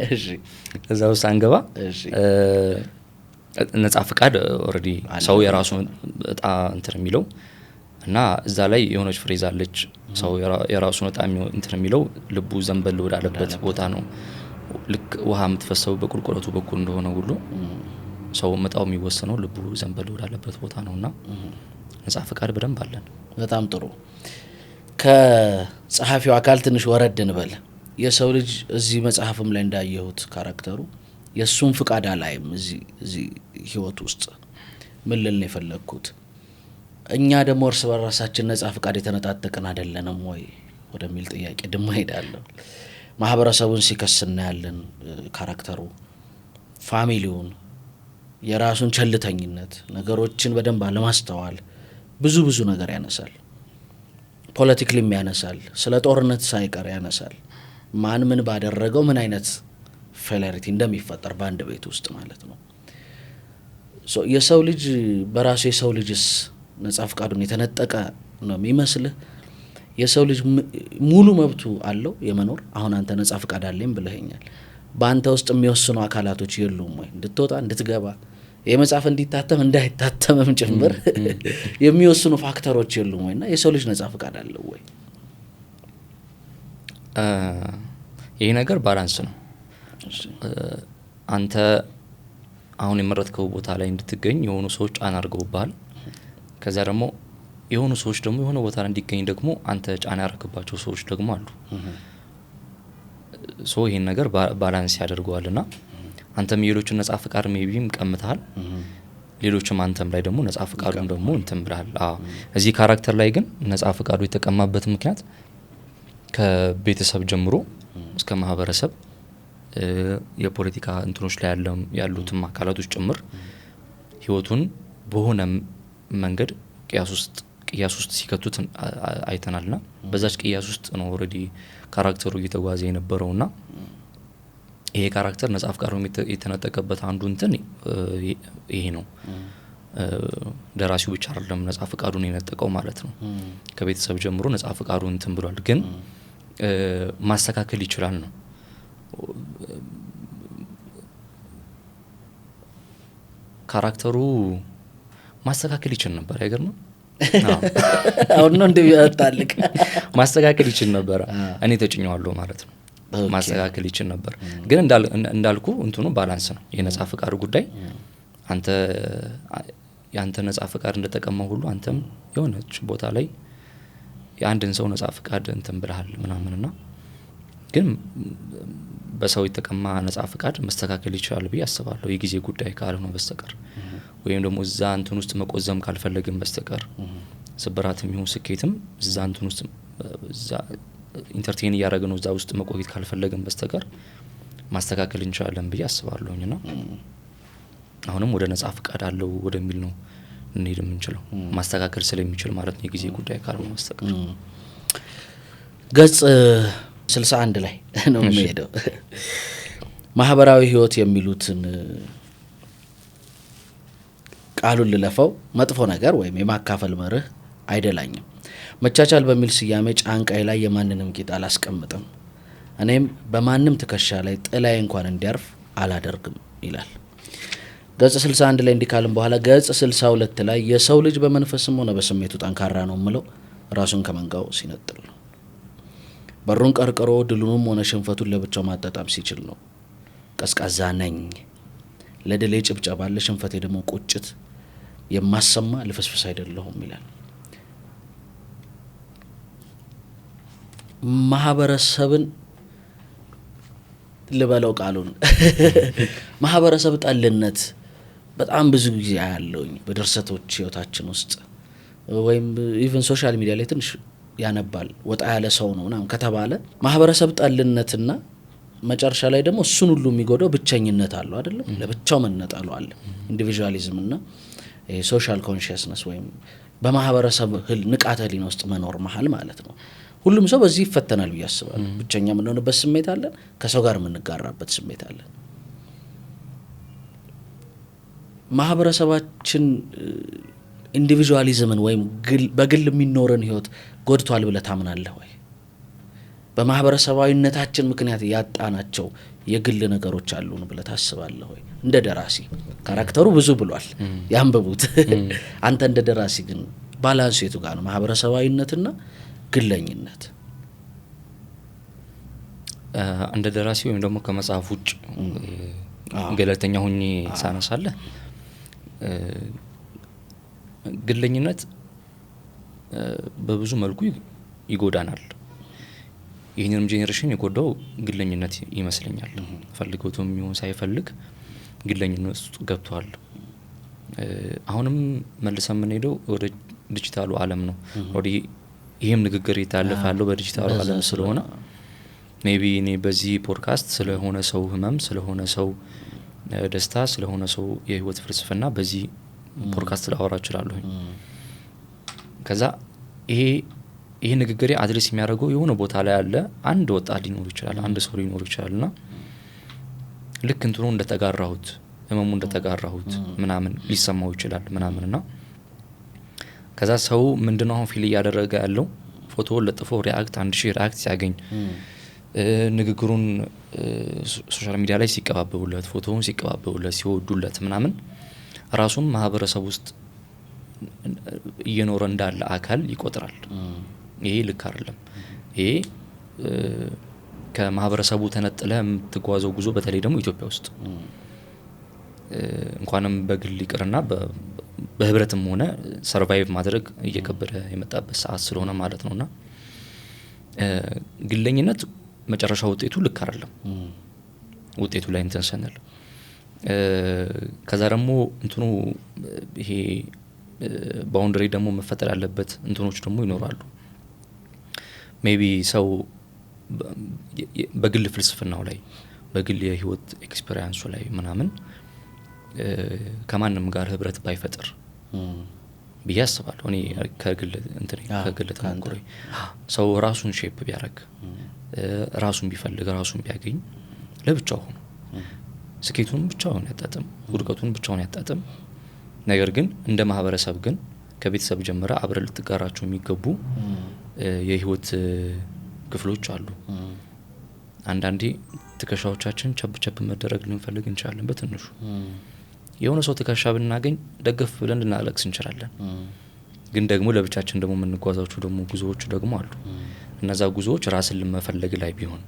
እሺ እዛ ውስጥ አንገባ። ነጻ ፍቃድ ኦሬዲ ሰው የራሱ ዕጣ እንትን የሚለው እና እዛ ላይ የሆነች ፍሬዝ አለች። ሰው የራሱን ዕጣ እንትን የሚለው ልቡ ዘንበል ወዳለበት ቦታ ነው። ልክ ውሃ የምትፈሰው በቁልቁለቱ በኩል እንደሆነ ሁሉ ሰው መጣው የሚወሰነው ልቡ ዘንበል ወዳለበት ቦታ ነውና ነጻ ፍቃድ በደንብ አለን። በጣም ጥሩ። ከጸሐፊው አካል ትንሽ ወረድ እንበል። የሰው ልጅ እዚህ መጽሐፍም ላይ እንዳየሁት ካራክተሩ የሱን ፍቃድ አላይም። እዚህ ህይወት ውስጥ ምን ልል ነው የፈለግኩት? እኛ ደግሞ እርስ በራሳችን ነጻ ፍቃድ የተነጣጠቅን አይደለንም ወይ ወደሚል ጥያቄ ድማ ሄዳለሁ። ማህበረሰቡን ሲከስ እናያለን። ካራክተሩ ፋሚሊውን፣ የራሱን ቸልተኝነት፣ ነገሮችን በደንብ አለማስተዋል ብዙ ነገር ያነሳል። ፖለቲክሊም ያነሳል። ስለ ጦርነት ሳይቀር ያነሳል። ማን ምን ባደረገው ምን አይነት ፌለሪቲ እንደሚፈጠር በአንድ ቤት ውስጥ ማለት ነው። የሰው ልጅ በራሱ የሰው ልጅስ ነጻ ፍቃዱን የተነጠቀ ነው የሚመስልህ? የሰው ልጅ ሙሉ መብቱ አለው የመኖር? አሁን አንተ ነጻ ፍቃድ አለኝ ብለኸኛል። በአንተ ውስጥ የሚወስኑ አካላቶች የሉም ወይ? እንድትወጣ እንድትገባ፣ የመጽሐፍ እንዲታተም እንዳይታተምም ጭምር የሚወስኑ ፋክተሮች የሉም ወይ? እና የሰው ልጅ ነጻ ፍቃድ አለው ወይ? ይሄ ነገር ባላንስ ነው። አንተ አሁን የመረጥከው ቦታ ላይ እንድትገኝ የሆኑ ሰዎች ጫና አድርገውብሃል። ከዛ ደግሞ የሆኑ ሰዎች ደግሞ የሆነ ቦታ ላይ እንዲገኝ ደግሞ አንተ ጫና ያደረግባቸው ሰዎች ደግሞ አሉ። ሶ ይሄን ነገር ባላንስ ያደርገዋልና አንተም የሌሎችን ነጻ ፍቃድ ሜቢም ቀምተሃል፣ ሌሎችም አንተም ላይ ደግሞ ነጻ ፍቃዱን ደግሞ እንትን ብለሃል። እዚህ ካራክተር ላይ ግን ነጻ ፍቃዱ የተቀማበት ምክንያት ከቤተሰብ ጀምሮ እስከ ማህበረሰብ የፖለቲካ እንትኖች ላይ ያሉትም አካላቶች ጭምር ህይወቱን በሆነ መንገድ ቅያስ ውስጥ ሲከቱት አይተናልና በዛች ቅያስ ውስጥ ነው ኦሬዲ ካራክተሩ እየተጓዘ የነበረውና ይሄ ካራክተር ነጻ ፍቃዱን የተነጠቀበት አንዱ እንትን ይሄ ነው። ደራሲው ብቻ አይደለም ነጻ ፍቃዱን የነጠቀው ማለት ነው። ከቤተሰብ ጀምሮ ነጻ ፍቃዱን እንትን ብሏል፣ ግን ማስተካከል ይችላል ነው። ካራክተሩ ማስተካከል ይችል ነበር። አይገርምም? አሁን ነው እንደሚያጣልቅ ማስተካከል ይችል ነበር። እኔ ተጭኘዋለሁ ማለት ነው። ማስተካከል ይችል ነበር፣ ግን እንዳልኩ እንትኑ ባላንስ ነው። የነጻ ፍቃድ ጉዳይ ያንተ ነጻ ፍቃድ እንደተቀማው ሁሉ አንተም የሆነች ቦታ ላይ የአንድን ሰው ነጻ ፍቃድ እንትን ብለሃል ምናምንና ግን በሰው የተቀማ ነጻ ፍቃድ መስተካከል ይችላል ብዬ አስባለሁ። የጊዜ ጉዳይ ካልሆነ በስተቀር ወይም ደግሞ እዛ እንትን ውስጥ መቆዘም ካልፈለግን በስተቀር ስብራትም ይሁን ስኬትም እዛ እንትን ውስጥ እዛ ኢንተርቴይን እያደረግን ነው እዛ ውስጥ መቆየት ካልፈለግን በስተቀር ማስተካከል እንችላለን ብዬ አስባለሁኝና አሁንም ወደ ነጻ ፍቃድ አለው ወደሚል ነው እንሄድ የምንችለው ማስተካከል ስለሚችል ማለት ነው። የጊዜ ጉዳይ ካልሆነ በስተቀር ገጽ 61 ላይ ነው የሚሄደው። ማህበራዊ ህይወት የሚሉትን ቃሉን ልለፈው መጥፎ ነገር ወይም የማካፈል መርህ አይደላኝም። መቻቻል በሚል ስያሜ ጫንቃይ ላይ የማንንም ቂጥ አላስቀምጥም። እኔም በማንም ትከሻ ላይ ጥላይ እንኳን እንዲያርፍ አላደርግም ይላል። ገጽ 61 ላይ እንዲካልም በኋላ ገጽ 62 ላይ የሰው ልጅ በመንፈስም ሆነ በስሜቱ ጠንካራ ነው ምለው ራሱን ከመንጋው ሲነጥል ነው። በሩን ቀርቅሮ ድሉንም ሆነ ሽንፈቱን ለብቻው ማጣጣም ሲችል ነው። ቀዝቃዛ ነኝ፣ ለድሌ ጭብጨባ ለሽንፈቴ ደግሞ ቁጭት የማሰማ ልፍስፍስ አይደለሁም ይላል። ማህበረሰብን ልበለው ቃሉን ማህበረሰብ ጠልነት በጣም ብዙ ጊዜ ያለውኝ በድርሰቶች ህይወታችን ውስጥ ወይም ኢቭን ሶሻል ሚዲያ ላይ ትንሽ ያነባል ወጣ ያለ ሰው ነው ምናምን ከተባለ ማህበረሰብ ጠልነትና መጨረሻ ላይ ደግሞ እሱን ሁሉ የሚጎዳው ብቸኝነት አለው አይደለም። ለብቻው መነጠሉ አለ። ኢንዲቪጁዋሊዝም እና ሶሻል ኮንሺየስነስ ወይም በማህበረሰብ ንቃተ ህሊና ውስጥ መኖር መሀል ማለት ነው። ሁሉም ሰው በዚህ ይፈተናል ብዬ አስባለሁ። ብቸኛ የምንሆንበት ስሜት አለን፣ ከሰው ጋር የምንጋራበት ስሜት አለን። ማህበረሰባችን ኢንዲቪጁዋሊዝምን ወይም በግል የሚኖርን ህይወት ጎድቷል ብለህ ታምናለህ ወይ? በማህበረሰባዊነታችን ምክንያት ያጣናቸው የግል ነገሮች አሉን ብለህ ታስባለህ ወይ? እንደ ደራሲ ካራክተሩ ብዙ ብሏል፣ ያንብቡት። አንተ እንደ ደራሲ ግን ባላንሱ የቱ ጋር ነው? ማህበረሰባዊነትና ግለኝነት። እንደ ደራሲ ወይም ደግሞ ከመጽሐፍ ውጭ ገለልተኛ ሆኜ ሳነሳለህ ግለኝነት በብዙ መልኩ ይጎዳናል። ይህንንም ጄኔሬሽን የጎዳው ግለኝነት ይመስለኛል። ፈልገውም ይሁን ሳይፈልግ ግለኝነት ውስጥ ገብቷል። አሁንም መልሰን የምንሄደው ወደ ዲጂታሉ ዓለም ነው። ወደ ይሄም ንግግር እየታለፈ ያለው በዲጂታሉ ዓለም ስለሆነ ሜቢ እኔ በዚህ ፖድካስት ስለሆነ ሰው ህመም፣ ስለሆነ ሰው ደስታ፣ ስለሆነ ሰው የህይወት ፍልስፍና በዚህ ፖድካስት ላወራ እችላለሁ። ከዛ ይሄ ንግግሬ አድሬስ የሚያደርገው የሆነ ቦታ ላይ ያለ አንድ ወጣት ሊኖር ይችላል፣ አንድ ሰው ሊኖር ይችላልና ልክ እንትኑ እንደተጋራሁት ህመሙ እንደተጋራሁት ምናምን ሊሰማው ይችላል ምናምንና ከዛ ሰው ምንድነው አሁን ፊል እያደረገ ያለው ፎቶ ለጥፎ ሪአክት 1000 ሪአክት ሲያገኝ ንግግሩን ሶሻል ሚዲያ ላይ ሲቀባበሉለት ፎቶውን ሲቀባበሉለት ሲወዱለት ምናምን ራሱን ማህበረሰብ ውስጥ እየኖረ እንዳለ አካል ይቆጥራል። ይሄ ልክ አይደለም። ይሄ ከማህበረሰቡ ተነጥለ የምትጓዘው ጉዞ በተለይ ደግሞ ኢትዮጵያ ውስጥ እንኳንም በግል ይቅርና በህብረትም ሆነ ሰርቫይቭ ማድረግ እየከበደ የመጣበት ሰዓት ስለሆነ ማለት ነውና ግለኝነት መጨረሻ ውጤቱ ልክ አይደለም። ውጤቱ ላይ እንትን ሰነል ከዛ ደግሞ እንትኑ ይሄ ባውንደሪ ደግሞ መፈጠር ያለበት እንትኖች ደግሞ ይኖራሉ። ሜቢ ሰው በግል ፍልስፍናው ላይ በግል የህይወት ኤክስፒሪያንሱ ላይ ምናምን ከማንም ጋር ህብረት ባይፈጥር ብዬ አስባለሁ። እኔ ከግል ተሞክሮ ሰው ራሱን ሼፕ ቢያደርግ ራሱን ቢፈልግ ራሱን ቢያገኝ ለብቻው ሆኖ ስኬቱን ብቻውን ያጣጥም ውድቀቱን ብቻውን ያጣጥም። ነገር ግን እንደ ማህበረሰብ ግን ከቤተሰብ ጀምራ አብረ ልትጋራቸው የሚገቡ የህይወት ክፍሎች አሉ። አንዳንዴ ትከሻዎቻችን ቸብ መደረግ ልንፈልግ እንችላለን። በትንሹ የሆነ ሰው ትከሻ ብናገኝ ደገፍ ብለን ልናለቅስ እንችላለን። ግን ደግሞ ለብቻችን ደግሞ የምንጓዛቸው ደግሞ ጉዞዎች ደግሞ አሉ። እነዛ ጉዞዎች ራስን ለመፈለግ ላይ ቢሆን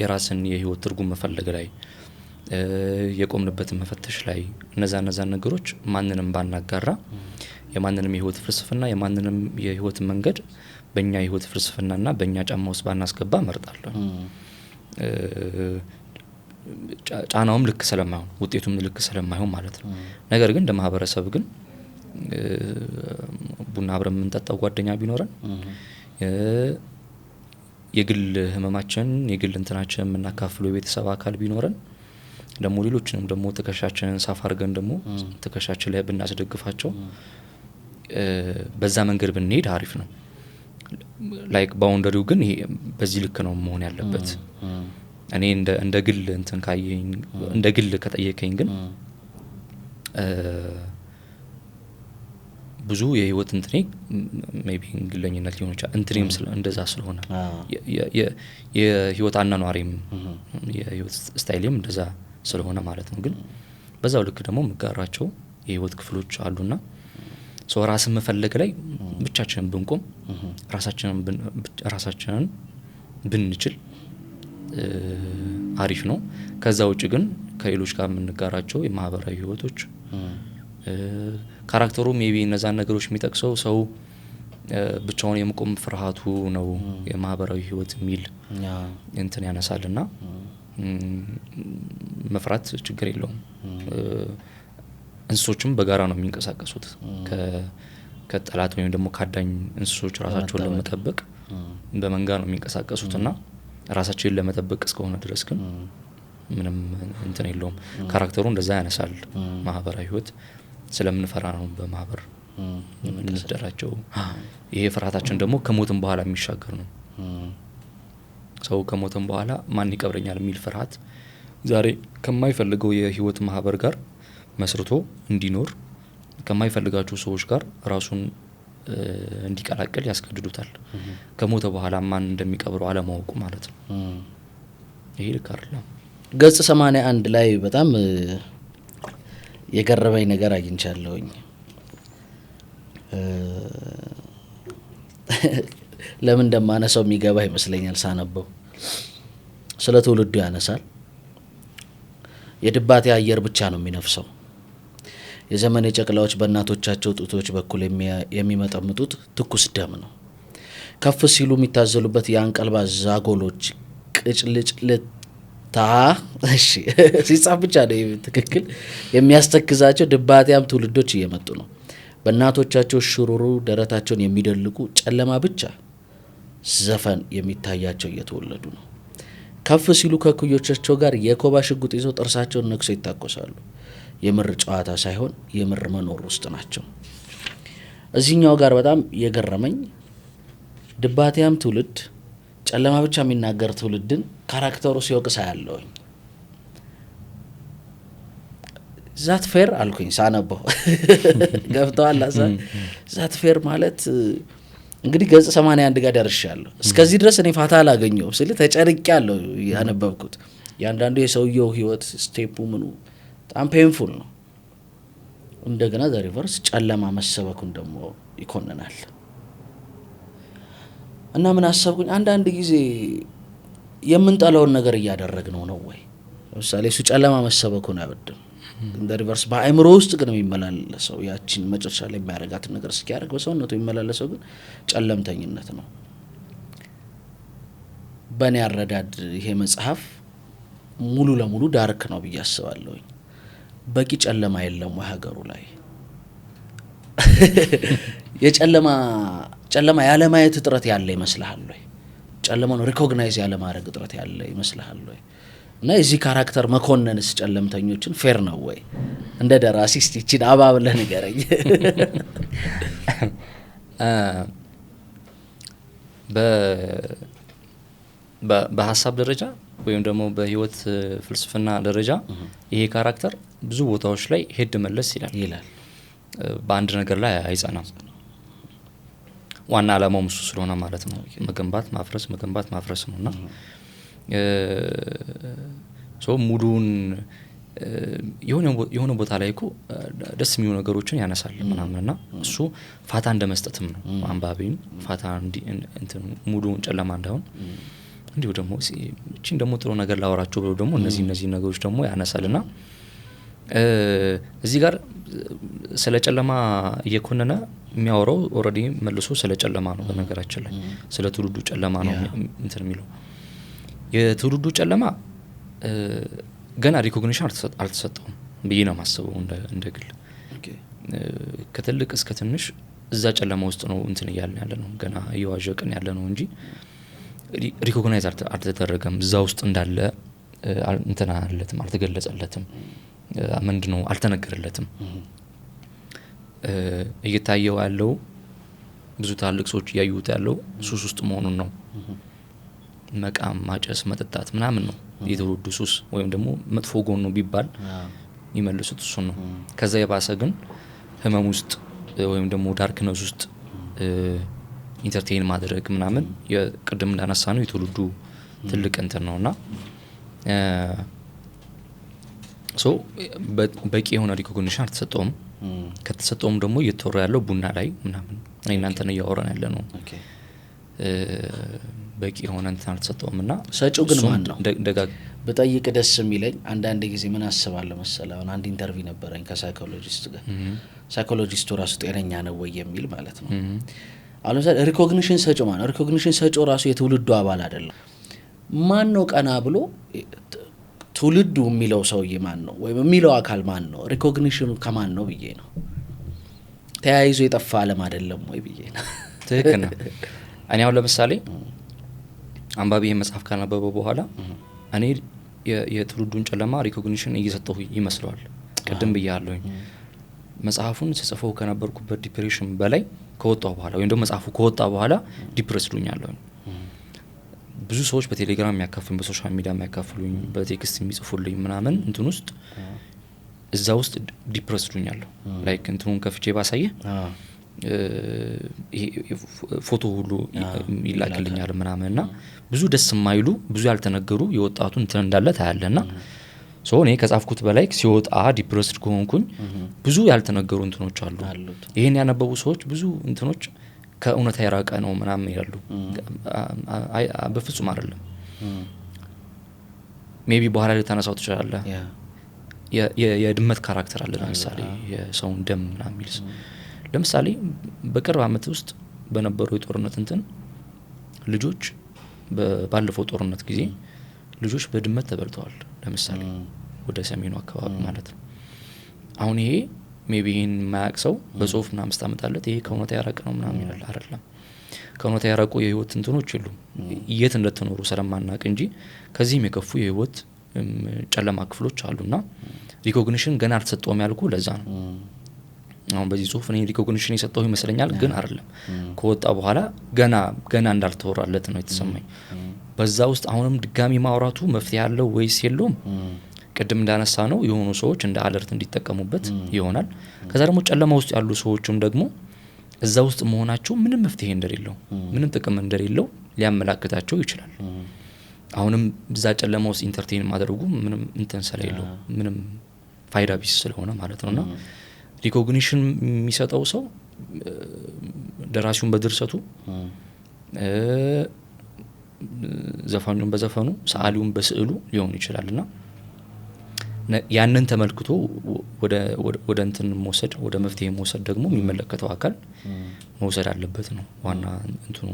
የራስን የህይወት ትርጉም መፈለግ ላይ የቆምንበትን መፈተሽ ላይ እነዛ ነገሮች ማንንም ባናጋራ የማንንም የህይወት ፍልስፍና የማንንም የህይወት መንገድ በእኛ የህይወት ፍልስፍናና በእኛ ጫማ ውስጥ ባናስገባ መርጣለሁ። ጫናውም ልክ ስለማይሆን ውጤቱም ልክ ስለማይሆን ማለት ነው። ነገር ግን እንደ ማህበረሰብ ግን ቡና አብረን የምንጠጣው ጓደኛ ቢኖረን የግል ህመማችን የግል እንትናችን የምናካፍለው የቤተሰብ አካል ቢኖረን ደግሞ ሌሎችንም ደግሞ ትከሻችንን ሳፍ አድርገን ደግሞ ትከሻችን ላይ ብናስደግፋቸው በዛ መንገድ ብንሄድ አሪፍ ነው። ላይክ ባውንደሪው ግን ይሄ በዚህ ልክ ነው መሆን ያለበት። እኔ እንደ ግል እንትን ካየኝ እንደ ግል ከጠየቀኝ ግን ብዙ የህይወት እንትኔ ሜቢ ግለኝነት ሊሆን ይችላል እንትኔም እንደዛ ስለሆነ የህይወት አናኗሪም የህይወት ስታይልም እንደዛ ስለሆነ ማለት ነው። ግን በዛው ልክ ደግሞ መጋራቸው የህይወት ክፍሎች አሉና ሰው ራስን መፈለግ ላይ ብቻችንን ብንቆም ራሳችንን ብንችል አሪፍ ነው። ከዛ ውጭ ግን ከሌሎች ጋር የምንጋራቸው የማህበራዊ ህይወቶች ካራክተሩ ሜቢ እነዛን ነገሮች የሚጠቅሰው ሰው ብቻውን የመቆም ፍርሃቱ ነው የማህበራዊ ህይወት የሚል እንትን ያነሳልና መፍራት ችግር የለውም። እንስሶችም በጋራ ነው የሚንቀሳቀሱት ከጠላት ወይም ደግሞ ካዳኝ እንስሶች ራሳቸውን ለመጠበቅ በመንጋ ነው የሚንቀሳቀሱትና ራሳቸውን ለመጠበቅ እስከሆነ ድረስ ግን ምንም እንትን የለውም። ካራክተሩ እንደዛ ያነሳል። ማህበራዊ ህይወት ስለምንፈራ ነው በማህበር የምንደራቸው። ይሄ ፍርሃታችን ደግሞ ከሞትም በኋላ የሚሻገር ነው። ሰው ከሞትም በኋላ ማን ይቀብረኛል የሚል ፍርሃት ዛሬ ከማይፈልገው የህይወት ማህበር ጋር መስርቶ እንዲኖር ከማይፈልጋቸው ሰዎች ጋር ራሱን እንዲቀላቀል ያስገድዱታል። ከሞተ በኋላ ማን እንደሚቀብረው አለማወቁ ማለት ነው። ይሄ ልክ አይደለም። ገጽ 81 ላይ በጣም የገረመኝ ነገር አግኝቻለሁኝ። ለምን እንደማነሳው የሚገባ ይመስለኛል ሳነበው። ስለ ትውልዱ ያነሳል። የድባቴ አየር ብቻ ነው የሚነፍሰው። የዘመን ጨቅላዎች በእናቶቻቸው ጡቶች በኩል የሚመጠምጡት ትኩስ ደም ነው። ከፍ ሲሉ የሚታዘሉበት የአንቀልባ ዛጎሎች ቅጭልጭልታ ሲጻፍ ብቻ ነው ትክክል የሚያስተክዛቸው ድባቴያም ትውልዶች እየመጡ ነው። በእናቶቻቸው ሽሩሩ ደረታቸውን የሚደልቁ ጨለማ ብቻ ዘፈን የሚታያቸው እየተወለዱ ነው። ከፍ ሲሉ ከኩዮቻቸው ጋር የኮባ ሽጉጥ ይዘው ጥርሳቸውን ነክሰው ይታቆሳሉ። የምር ጨዋታ ሳይሆን የምር መኖር ውስጥ ናቸው። እዚህኛው ጋር በጣም የገረመኝ ድባቴያም ትውልድ ጨለማ ብቻ የሚናገር ትውልድን ካራክተሩ ሲወቅሳ ያለውኝ ዛት ፌር አልኩኝ ሳነበው። ገብተዋል አሳብ ዛት ፌር ማለት እንግዲህ ገጽ 81 ጋር ደርሻለሁ። እስከዚህ ድረስ እኔ ፋታ አላገኘሁም ስለ ተጨርቄያለሁ ያነበብኩት። ያንዳንዱ የሰውየው ህይወት ስቴፑ ምኑ በጣም ፔንፉል ነው። እንደገና ዘ ሪቨርስ ጨለማ መሰበኩን ደግሞ ይኮንናል። እና ምን አሰብኩኝ አንዳንድ ጊዜ የምንጠላውን ነገር እያደረግነው ነው ወይ? ለምሳሌ እሱ ጨለማ መሰበኩን አይወድም፣ እንደ ሪቨርስ በአእምሮ ውስጥ ግን የሚመላለሰው ያችን መጨረሻ ላይ የሚያደርጋትን ነገር እስኪያደርግ በሰውነቱ የሚመላለሰው ግን ጨለምተኝነት ነው። በእኔ አረዳድ ይሄ መጽሐፍ ሙሉ ለሙሉ ዳርክ ነው ብዬ አስባለሁ። በቂ ጨለማ የለም ወይ ሀገሩ ላይ? ጨለማ ያለ ማየት እጥረት ያለ ይመስልሃል ወይ? ጨለማውን ሪኮግናይዝ ያለ ማድረግ እጥረት ያለ ይመስልሃል ወይ? እና የዚህ ካራክተር መኮንንስ ጨለምተኞችን ፌር ነው ወይ? እንደ ደራሲ እስቲ እቺን አባብለህ ንገረኝ። በሀሳብ ደረጃ ወይም ደግሞ በህይወት ፍልስፍና ደረጃ ይሄ ካራክተር ብዙ ቦታዎች ላይ ሄድ መለስ ይላል። በአንድ ነገር ላይ አይጸናም። ዋና ዓላማው እሱ ስለሆነ ማለት ነው። መገንባት ማፍረስ ነውና ሙሉን የሆነ ቦታ ላይ እኮ ደስ የሚሉ ነገሮችን ያነሳል ምናምንና እሱ ፋታ እንደመስጠትም ነው። አንባቢም ፋታ እንትን ሙሉን ጨለማ እንዳይሆን እንዲሁ ደግሞ እቺን ደግሞ ጥሩ ነገር ላወራቸው ብለው ደግሞ እነዚህ ነገሮች ደግሞ ያነሳልና እዚህ ጋር ስለ ጨለማ እየኮነነ የሚያወራው ኦሬዲ መልሶ ስለ ጨለማ ነው። በነገራችን ላይ ስለ ትውልዱ ጨለማ ነው እንትን የሚለው። የትውልዱ ጨለማ ገና ሪኮግኒሽን አልተሰጠውም ብዬ ነው የማስበው እንደ ግል። ከትልቅ እስከ ትንሽ እዛ ጨለማ ውስጥ ነው እንትን እያልን ያለ ነው፣ ገና እየዋዠቅን ያለ ነው እንጂ ሪኮግናይዝ አልተደረገም። እዛ ውስጥ እንዳለ እንትን አለትም አልተገለጸለትም፣ ምንድነው አልተነገረለትም። እየታየው ያለው ብዙ ታላቅ ሰዎች ያዩት ያለው ሱስ ውስጥ መሆኑን ነው። መቃም፣ ማጨስ፣ መጠጣት ምናምን ነው የትውልዱ ሱስ ወይም ደግሞ መጥፎ ጎን ነው ቢባል ይመልሱት እሱን ነው። ከዛ የባሰ ግን ህመም ውስጥ ወይም ደግሞ ዳርክነስ ውስጥ ኢንተርቴይን ማድረግ ምናምን የቅድም እንዳነሳ ነው የትውልዱ ትልቅ እንትን ነውና በቂ የሆነ ሪኮግኒሽን አልተሰጠውም። ከተሰጠውም ደግሞ እየተወራ ያለው ቡና ላይ ምናምን እኔ እናንተን እያወራን ያለ ነው። በቂ የሆነ እንትን አልተሰጠውም እና ሰጪው ግን ማን ነው? በጠይቅ ደስ የሚለኝ አንዳንድ ጊዜ ምን አስባለሁ መሰለህ፣ አሁን አንድ ኢንተርቪው ነበረኝ ከሳይኮሎጂስት ጋር። ሳይኮሎጂስቱ ራሱ ጤነኛ ነው ወይ የሚል ማለት ነው። አሁን ለምሳሌ ሪኮግኒሽን ሰጪው ማን ነው? ሪኮግኒሽን ሰጪው ራሱ የትውልዱ አባል አይደለም። ማን ነው ቀና ብሎ ትውልዱ የሚለው ሰውዬ ማን ነው? ወይም የሚለው አካል ማን ነው? ሪኮግኒሽኑ ከማን ነው ብዬ ነው። ተያይዞ የጠፋ ዓለም አይደለም ወይ ብዬ ነው። ትክክል ነው። እኔ አሁን ለምሳሌ አንባቢ ይሄን መጽሐፍ ካነበበው በኋላ እኔ የትውልዱን ጨለማ ሪኮግኒሽን እየሰጠሁ ይመስለዋል። ቅድም ብያለሁኝ መጽሐፉን ስጽፈው ከነበርኩበት ዲፕሬሽን በላይ ከወጣው በኋላ ወይም ደግሞ መጽሐፉ ከወጣ በኋላ ዲፕሬስድ ሆኛለሁ። ብዙ ሰዎች በቴሌግራም የሚያካፍሉኝ፣ በሶሻል ሚዲያ የሚያካፍሉኝ፣ በቴክስት የሚጽፉልኝ ምናምን እንትን ውስጥ እዛ ውስጥ ዲፕሬስድ ሆኛለሁ። ላይክ እንትኑን ከፍቼ ባሳየ ፎቶ ሁሉ ይላክልኛል ምናምንና ብዙ ደስ የማይሉ ብዙ ያልተነገሩ የወጣቱ እንትን እንዳለ ታያለና እኔ ከጻፍኩት በላይ ሲወጣ ዲፕሬስድ ከሆንኩኝ ብዙ ያልተነገሩ እንትኖች አሉ። ይሄን ያነበቡ ሰዎች ብዙ እንትኖች ከእውነታ የራቀ ነው ምናምን ይላሉ። በፍጹም አይደለም። ሜቢ በኋላ ላይ ተነሳው ትችላለህ። የድመት ካራክተር አለ ለምሳሌ የሰውን ደም ምናምን የሚልስ ለምሳሌ በቅርብ ዓመት ውስጥ በነበረው የጦርነት እንትን ልጆች ባለፈው ጦርነት ጊዜ ልጆች በድመት ተበልተዋል። ለምሳሌ ወደ ሰሜኑ አካባቢ ማለት ነው። አሁን ይሄ ሜቢ ይሄን የማያውቅ ሰው በጽሁፍ ምናምን ስታመጣለት ይሄ ከእውነታ ያራቀ ነው ምናምን ይላል። አይደለም፣ ከእውነታ ያራቁ የህይወት እንትኖች የሉም የት እንደተኖሩ ስለማናውቅ እንጂ ከዚህም የከፉ የህይወት ጨለማ ክፍሎች አሉና ሪኮግኒሽን ገና አልተሰጠውም ያልኩ ለዛ ነው። አሁን በዚህ ጽሁፍ እኔ ሪኮግኒሽን የሰጠው ይመስለኛል፣ ግን አይደለም። ከወጣ በኋላ ገና እንዳልተወራለት ነው የተሰማኝ። በዛ ውስጥ አሁንም ድጋሚ ማውራቱ መፍትሄ ያለው ወይስ የለውም? ቅድም እንዳነሳ ነው የሆኑ ሰዎች እንደ አለርት እንዲጠቀሙበት ይሆናል። ከዛ ደግሞ ጨለማ ውስጥ ያሉ ሰዎችም ደግሞ እዛ ውስጥ መሆናቸው ምንም መፍትሄ እንደሌለው ምንም ጥቅም እንደሌለው ሊያመላክታቸው ይችላል። አሁንም እዛ ጨለማ ውስጥ ኢንተርቴይን ማድረጉ ምንም እንትን ስለሌለው ምንም ፋይዳ ቢስ ስለሆነ ማለት ነውና ሪኮግኒሽን የሚሰጠው ሰው ደራሲውን በድርሰቱ ዘፋኙን በዘፈኑ ሰዓሊውን በስዕሉ ሊሆን ይችላልና ያንን ተመልክቶ ወደ እንትን መውሰድ ወደ መፍትሄ መውሰድ ደግሞ የሚመለከተው አካል መውሰድ አለበት ነው ዋና እንትኑ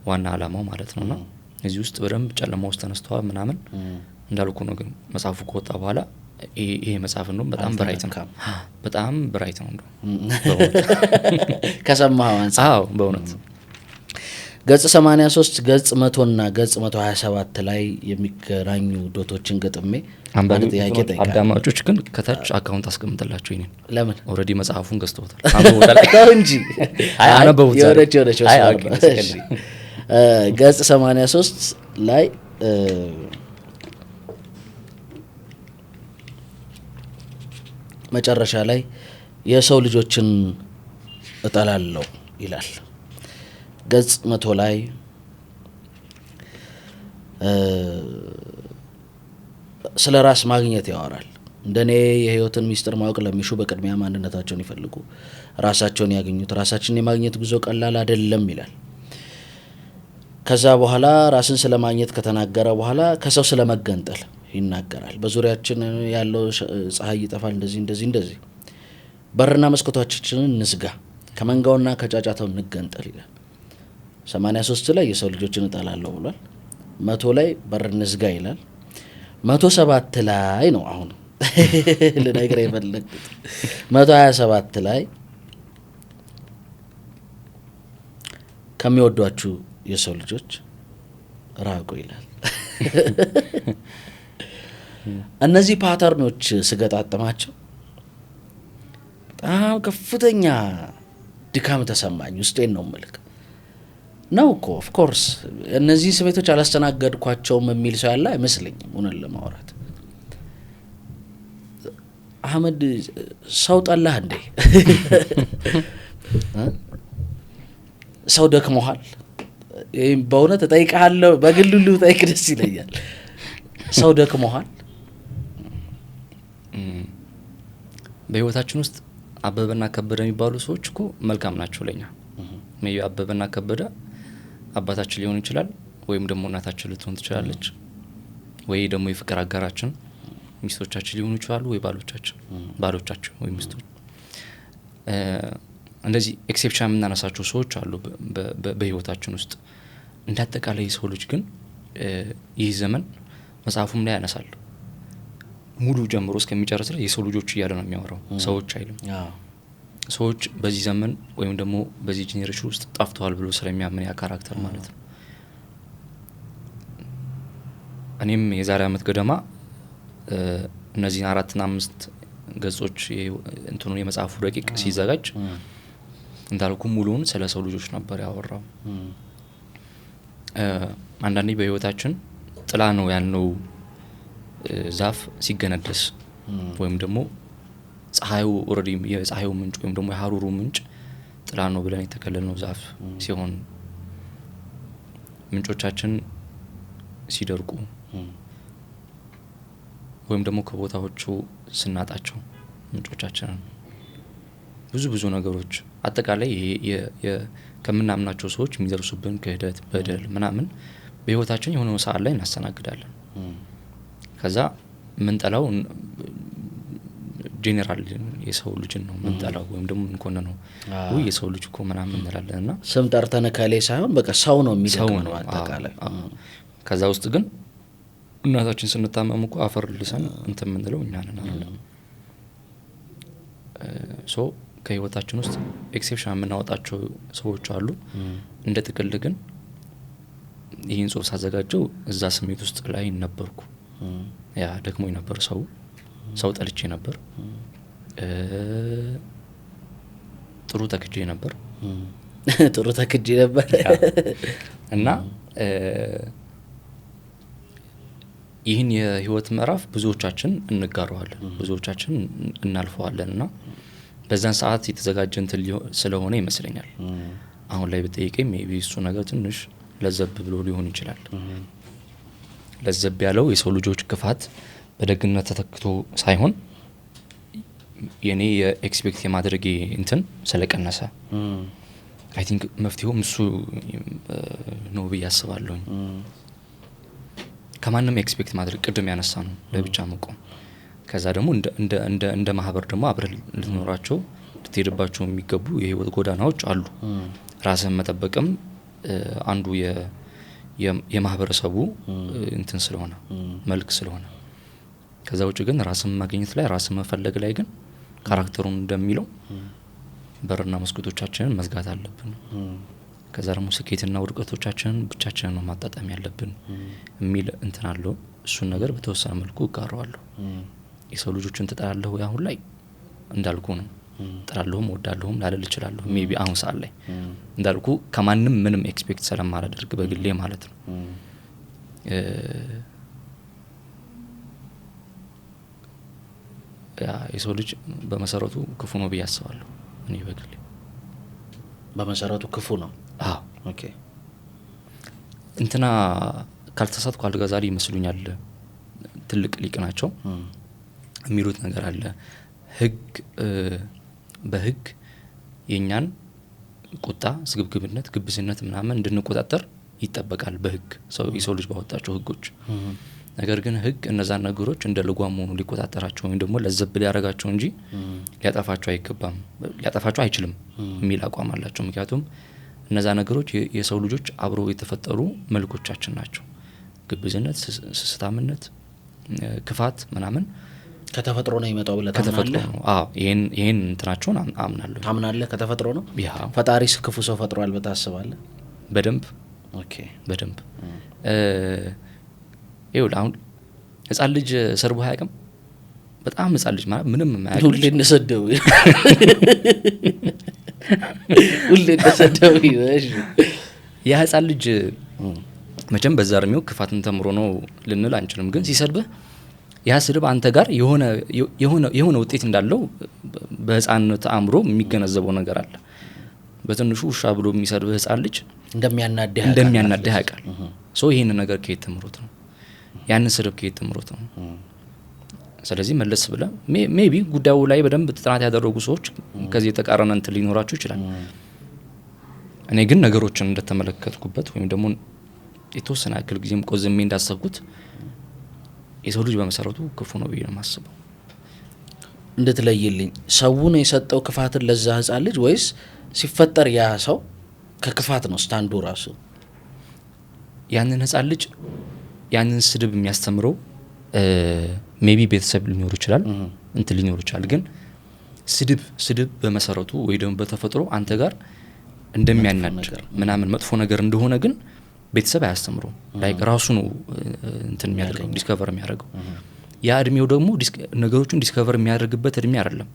ዋና አላማው ማለት ነውና እዚህ ውስጥ በደንብ ጨለማ ውስጥ ተነስተዋል ምናምን እንዳልኩ ነው። ግን መጽሐፉ ከወጣ በኋላ ይሄ መጽሐፍ ነው በጣም ብራይት ነው እንደው ከሰማው አንፃር አዎ በእውነት ገጽ 83 ገጽ 100 እና ገጽ 127 ላይ የሚገናኙ ዶቶችን ገጥሜ አንድ ጥያቄ ጠይቃለሁ። አዳማጮች ግን ከታች አካውንት አስቀምጥላችሁ ይሄን ለምን ኦሬዲ መጽሐፉን ገዝተውታል አንብበውታል እንጂ አነበውታል። ገጽ 83 ላይ መጨረሻ ላይ የሰው ልጆችን እጠላለሁ ይላል። ገጽ 100 ላይ ስለ ራስ ማግኘት ያወራል። እንደኔ የህይወትን ሚስጥር ማወቅ ለሚሹ በቅድሚያ ማንነታቸውን ይፈልጉ፣ ራሳቸውን ያገኙት። ራሳችንን የማግኘት ጉዞ ቀላል አይደለም ይላል። ከዛ በኋላ ራስን ስለማግኘት ከተናገረ በኋላ ከሰው ስለመገንጠል ይናገራል። በዙሪያችን ያለው ፀሐይ ይጠፋል፣ እንደዚህ በርና መስኮቶቻችንን እንዝጋ፣ ከመንጋውና ከጫጫታው እንገንጠል ይላል። 83 ላይ የሰው ልጆችን እጠላለሁ ብሏል። 100 ላይ በር እንዝጋ ይላል። 107 ላይ ነው አሁን ልነግርህ የፈለግኩት 127 ላይ ከሚወዷችሁ የሰው ልጆች ራቁ ይላል። እነዚህ ፓተርኖች ስገጣጥማቸው በጣም ከፍተኛ ድካም ተሰማኝ። ውስጤን ነው መልክ ነው እኮ ኦፍ ኮርስ እነዚህ ስሜቶች አላስተናገድኳቸውም የሚል ሰው ያለ አይመስለኝም። እውነት ለማውራት አህመድ ሰው ጠላህ እንዴ? ሰው ደክሞሃል? በእውነት እጠይቅሃለሁ፣ በግል ሁሉ ጠይቅ፣ ደስ ይለኛል። ሰው ደክሞሃል? በህይወታችን ውስጥ አበበና ከበደ የሚባሉ ሰዎች እኮ መልካም ናቸው ለኛ። ሜይ አበበና ከበደ አባታችን ሊሆን ይችላል፣ ወይም ደግሞ እናታችን ልትሆን ትችላለች፣ ወይ ደግሞ የፍቅር አጋራችን ሚስቶቻችን ሊሆኑ ይችላሉ፣ ወይ ባሎቻችን ወይ ሚስቶች። እንደዚህ ኤክሴፕሽን የምናነሳቸው ሰዎች አሉ በህይወታችን ውስጥ። እንዳጠቃላይ የሰው ልጅ ግን ይህ ዘመን መጽሐፉም ላይ ያነሳል ሙሉ ጀምሮ እስከሚጨርስ ድረስ የሰው ልጆች እያለ ነው የሚያወራው፣ ሰዎች አይልም። ሰዎች በዚህ ዘመን ወይም ደግሞ በዚህ ጄኔሬሽን ውስጥ ጠፍተዋል ብሎ ስለሚያምን ያ ካራክተር ማለት ነው። እኔም የዛሬ አመት ገደማ እነዚህ 4 እና 5 ገጾች እንትኑ የመጽሐፉ ረቂቅ ሲዘጋጅ እንዳልኩ ሙሉውን ስለ ሰው ልጆች ነበር ያወራው። አንዳንዴ በህይወታችን ጥላ ነው ያልነው ዛፍ ሲገነደስ ወይም ደግሞ ፀሐዩ ኦሬዲ የፀሐዩ ምንጭ ወይም ደግሞ የሀሩሩ ምንጭ ጥላ ነው ብለን የተከለልነው ዛፍ ሲሆን ምንጮቻችን ሲደርቁ ወይም ደግሞ ከቦታዎቹ ስናጣቸው ምንጮቻችንን ብዙ ነገሮች አጠቃላይ ከምናምናቸው ሰዎች የሚደርሱብን ክህደት፣ በደል ምናምን በህይወታችን የሆነ ሰዓት ላይ እናስተናግዳለን። ከዛ ምንጠላው ጄኔራል የሰው ልጅ ነው ምንጠላው ወይም ደግሞ ምንኮነነው ወይ የሰው ልጅ እኮ ምናምን እንላለንና ስም ጠርተን ከሌ ሳይሆን በቃ ሰው ነው የሚደክመው አጠቃላይ። ከዛ ውስጥ ግን እናታችን ስንታመም እኮ አፈር ልሰን እንትን ምንለው እኛ ነን አይደል? ሶ ከህይወታችን ውስጥ ኤክሴፕሽን የምናወጣቸው ሰዎች አሉ። እንደ ጥቅል ግን ይህን ጽሁፍ ሳዘጋጀው እዛ ስሜት ውስጥ ላይ ነበርኩ። ያ ደግሞ ነበር ሰው ጠልቼ ነበር፣ ጥሩ ተክጄ ነበር እና ይህን የህይወት ምዕራፍ ብዙዎቻችን እንጋራዋለን፣ ብዙዎቻችን እናልፈዋለን እና በዛን ሰዓት የተዘጋጀ እንትን ስለሆነ ይመስለኛል አሁን ላይ በጠይቀኝ ሜቢ እሱ ነገር ትንሽ ለዘብ ብሎ ሊሆን ይችላል። ለዘብ ያለው የሰው ልጆች ክፋት በደግነት ተተክቶ ሳይሆን የኔ የኤክስፔክት የማድረጌ እንትን ስለቀነሰ አይ ቲንክ መፍትሄውም እሱ ነው ብዬ አስባለሁ። ከማንም ኤክስፔክት ማድረግ ቅድም ያነሳ ነው ለብቻ መቆም፣ ከዛ ደግሞ እንደ ማህበር ደግሞ አብረን ልትኖራቸው ልትሄድባቸው የሚገቡ የህይወት ጎዳናዎች አሉ። ራስን መጠበቅም አንዱ የማህበረሰቡ እንትን ስለሆነ መልክ ስለሆነ፣ ከዛ ውጭ ግን ራስን ማግኘት ላይ ራስን መፈለግ ላይ ግን ካራክተሩን እንደሚለው በርና መስኮቶቻችንን መዝጋት አለብን። ከዛ ደግሞ ስኬትና ውድቀቶቻችንን ብቻችንን ነው ማጣጣም ያለብን የሚል እንትን አለው። እሱን ነገር በተወሰነ መልኩ እጋራዋለሁ። የሰው ልጆችን ተጠላለሁ ያሁን ላይ እንዳልኩ ነው። ተጠላለሁም ወዳለሁም ላልል እችላለሁ። ሜቢ አሁን ሰዓት ላይ እንዳልኩ ከማንም ምንም ኤክስፔክት ስለማላደርግ በግሌ ማለት ነው። ያ የሰው ልጅ በመሰረቱ ክፉ ነው ብዬ አስባለሁ። እኔ በግሌ በመሰረቱ ክፉ ነው። አዎ ኦኬ። እንትና ካልተሳሳትኩ አልጋዛሊ ይመስሉኛል ትልቅ ሊቅ ናቸው። የሚሉት ነገር አለ። በህግ የኛን ቁጣ፣ ስግብግብነት፣ ግብዝነት ምናምን እንድንቆጣጠር ይጠበቃል በህግ የሰው ልጅ ባወጣቸው ህጎች። ነገር ግን ህግ እነዛን ነገሮች እንደ ልጓም ሆኖ ሊቆጣጠራቸው ወይም ደግሞ ለዘብ ሊያረጋቸው እንጂ ሊያጠፋቸው አይገባም፣ ሊያጠፋቸው አይችልም የሚል አቋም አላቸው። ምክንያቱም እነዛ ነገሮች የሰው ልጆች አብረው የተፈጠሩ መልኮቻችን ናቸው። ግብዝነት፣ ስስታምነት፣ ክፋት ምናምን ከተፈጥሮ ነው የሚመጣው ብለህ ታምናለህ? አዎ ይሄን እንትናቸውን አምናለሁ። ታምናለህ? ከተፈጥሮ ነው? ያው ፈጣሪስ ክፉ ሰው ፈጥሯል ብለህ ታስባለህ? በደንብ ኦኬ፣ በደንብ ይኸውልህ አሁን ህፃን ልጅ ሰርቦ አያውቅም። በጣም ህፃን ልጅ ማለት ምንም የማያውቅ ሁሌ እንደሰደው እሺ፣ ያ ህፃን ልጅ መቼም በዛ እድሜው ክፋትን ተምሮ ነው ልንል አንችልም። ግን ሲሰድብህ ያ ስድብ አንተ ጋር የሆነ ውጤት እንዳለው በህፃንነት አእምሮ የሚገነዘበው ነገር አለ። በትንሹ ውሻ ብሎ የሚሰድብህ ህፃን ልጅ እንደሚያናድህ ያውቃል። ይህን ነገር ከየት ተምሮት ነው? ያንን ስድብ ከየት ተምሮት ነው? ስለዚህ መለስ ብለህ ሜቢ ጉዳዩ ላይ በደንብ ጥናት ያደረጉ ሰዎች ከዚህ የተቃረነ እንትን ሊኖራቸው ይችላል። እኔ ግን ነገሮችን እንደተመለከትኩበት ወይም ደግሞ የተወሰነ ያክል ጊዜም ቆዝሜ እንዳሰብኩት የሰው ልጅ በመሰረቱ ክፉ ነው ብዬ ነው የማስበው። እንድትለይልኝ ሰው ነው የሰጠው ክፋትን ለዛ ህፃን ልጅ ወይስ ሲፈጠር ያ ሰው ከክፋት ነው ስታንዱ ራሱ? ያንን ህፃን ልጅ ያንን ስድብ የሚያስተምረው ሜቢ ቤተሰብ ሊኖር ይችላል፣ እንትን ሊኖር ይችላል። ግን ስድብ በመሰረቱ ወይ ደግሞ በተፈጥሮ አንተ ጋር እንደሚያናድ ምናምን መጥፎ ነገር እንደሆነ ግን ቤተሰብ አያስተምረው። ላይክ ራሱ ነው እንትን የሚያደርገው ዲስከቨር የሚያደርገው። ያ እድሜው ደግሞ ነገሮችን ዲስከቨር የሚያደርግበት እድሜ አይደለም።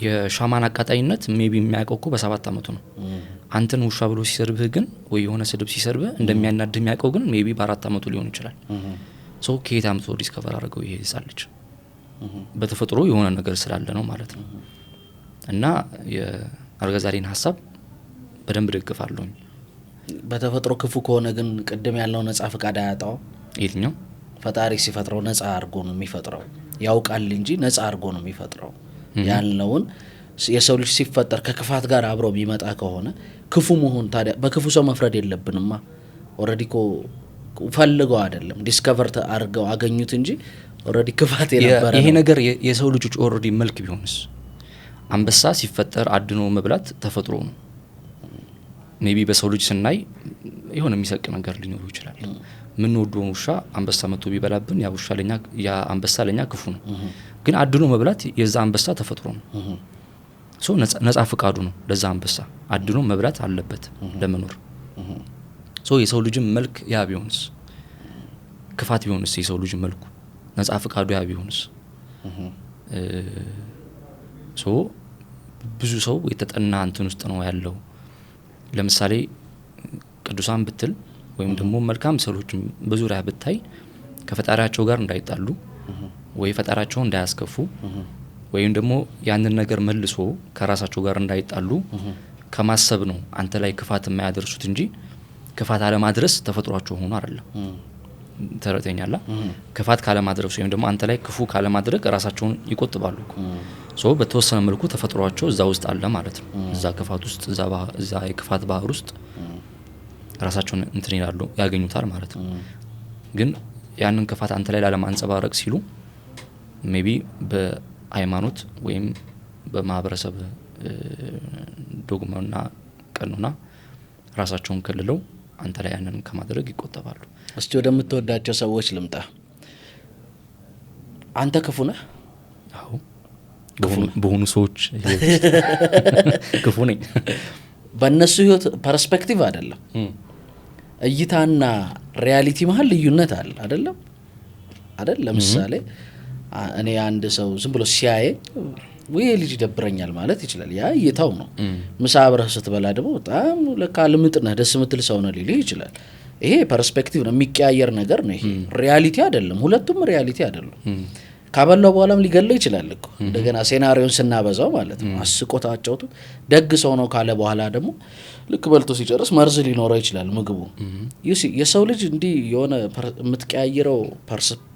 የሻማን አቃጣይነት ሜቢ የሚያውቀው እኮ በ7 አመቱ ነው። አንተን ውሻ ብሎ ሲሰርብህ ግን ወይ የሆነ ስድብ ሲሰርብህ እንደሚያናድህ የሚያውቀው ግን ሜቢ በ4 አመቱ ሊሆን ይችላል። ከየት አምጥቶ ዲስከቨር አድርገው ይሄ ህፃን ልጅ? በተፈጥሮ የሆነ ነገር ስላለ ነው ማለት ነው። እና የአልጋዛሊን ሀሳብ በደንብ ደግፋለሁ። በተፈጥሮ ክፉ ከሆነ ግን ቅድም ያለው ነጻ ፍቃድ አያጣው? የትኛው? ፈጣሪ ሲፈጥረው ነጻ አድርጎ ነው የሚፈጥረው። ያውቃል እንጂ ነጻ አድርጎ ነው የሚፈጥረው። ያለውን የሰው ልጅ ሲፈጠር ከክፋት ጋር አብሮ ቢመጣ ከሆነ ክፉ መሆን ታዲያ በክፉ ሰው መፍረድ የለብንማ። ኦሬዲ ኮ ፈልገው አይደለም ዲስከቨር አድርገው አገኙት እንጂ ኦሬዲ ክፋት የነበረ ይሄ ነገር የሰው ልጆች ኦሬዲ መልክ ቢሆንስ? አንበሳ ሲፈጠር አድኖ መብላት ተፈጥሮ ነው። ሜቢ በሰው ልጅ ስናይ የሆነ የሚሰቅ ነገር ሊኖር ይችላል። ምን ወዶን ውሻ አንበሳ መጥቶ ቢበላብን ያ አንበሳ ለኛ ክፉ ነው። ግን አድኖ መብላት የዛ አንበሳ ተፈጥሮ ነው። ነጻ ፍቃዱ ነው ለዛ አንበሳ አድኖ መብላት አለበት ለመኖር። የሰው ልጅም መልክ ያ ቢሆንስ? ክፋት ቢሆንስ? የሰው ልጅ መልኩ ነጻ ፍቃዱ ያ ቢሆንስ? ብዙ ሰው የተጠና እንትን ውስጥ ነው ያለው። ለምሳሌ ቅዱሳን ብትል ወይም ደግሞ መልካም ሰዎች በዙሪያ ብታይ ከፈጣሪያቸው ጋር እንዳይጣሉ ወይ ፈጣሪያቸውን እንዳያስከፉ ወይም ደግሞ ያንን ነገር መልሶ ከራሳቸው ጋር እንዳይጣሉ ከማሰብ ነው አንተ ላይ ክፋት የማያደርሱት እንጂ ክፋት አለማድረስ ተፈጥሯቸው ሆኖ አይደለም። ተረተኛላ ክፋት ካለማድረስ ወይም ደግሞ አንተ ላይ ክፉ ካለማድረግ ራሳቸውን ይቆጥባሉ። ሶ በተወሰነ መልኩ ተፈጥሯቸው እዛ ውስጥ አለ ማለት ነው። እዛ ክፋት ውስጥ እዛ የክፋት ባህር ውስጥ ራሳቸውን እንትን ይላሉ ያገኙታል ማለት ነው። ግን ያንን ክፋት አንተ ላይ ላለማንጸባረቅ ሲሉ ሜቢ በሃይማኖት ወይም በማህበረሰብ ዶግማና ቀኖና ራሳቸውን ከልለው አንተ ላይ ያንን ከማድረግ ይቆጠባሉ። እስቲ ወደምትወዳቸው ሰዎች ልምጣ። አንተ ክፉ ነህ? አዎ በሆኑ ሰዎች ክፉ ነኝ። በእነሱ ህይወት ፐርስፔክቲቭ አይደለም እይታና ሪያሊቲ መሀል ልዩነት አለ አይደለም አይደል? ለምሳሌ እኔ አንድ ሰው ዝም ብሎ ሲያየ ወይ ልጅ ይደብረኛል ማለት ይችላል። ያ እይታው ነው። ምሳ አብረህ ስትበላ ደግሞ በጣም ለካ ልምጥ ነህ ደስ የምትል ሰው ነው ሊልህ ይችላል። ይሄ ፐርስፔክቲቭ ነው፣ የሚቀያየር ነገር ነው። ይሄ ሪያሊቲ አይደለም። ሁለቱም ሪያሊቲ አይደሉም። ካበላው በኋላም ሊገለው ይችላል እኮ እንደገና ሴናሪዮን ስናበዛው ማለት ነው። አስቆታ አጫውቱ ደግ ሰው ነው ካለ በኋላ ደግሞ ልክ በልቶ ሲጨርስ መርዝ ሊኖረው ይችላል ምግቡ። የሰው ልጅ እንዲህ የሆነ የምትቀያየረው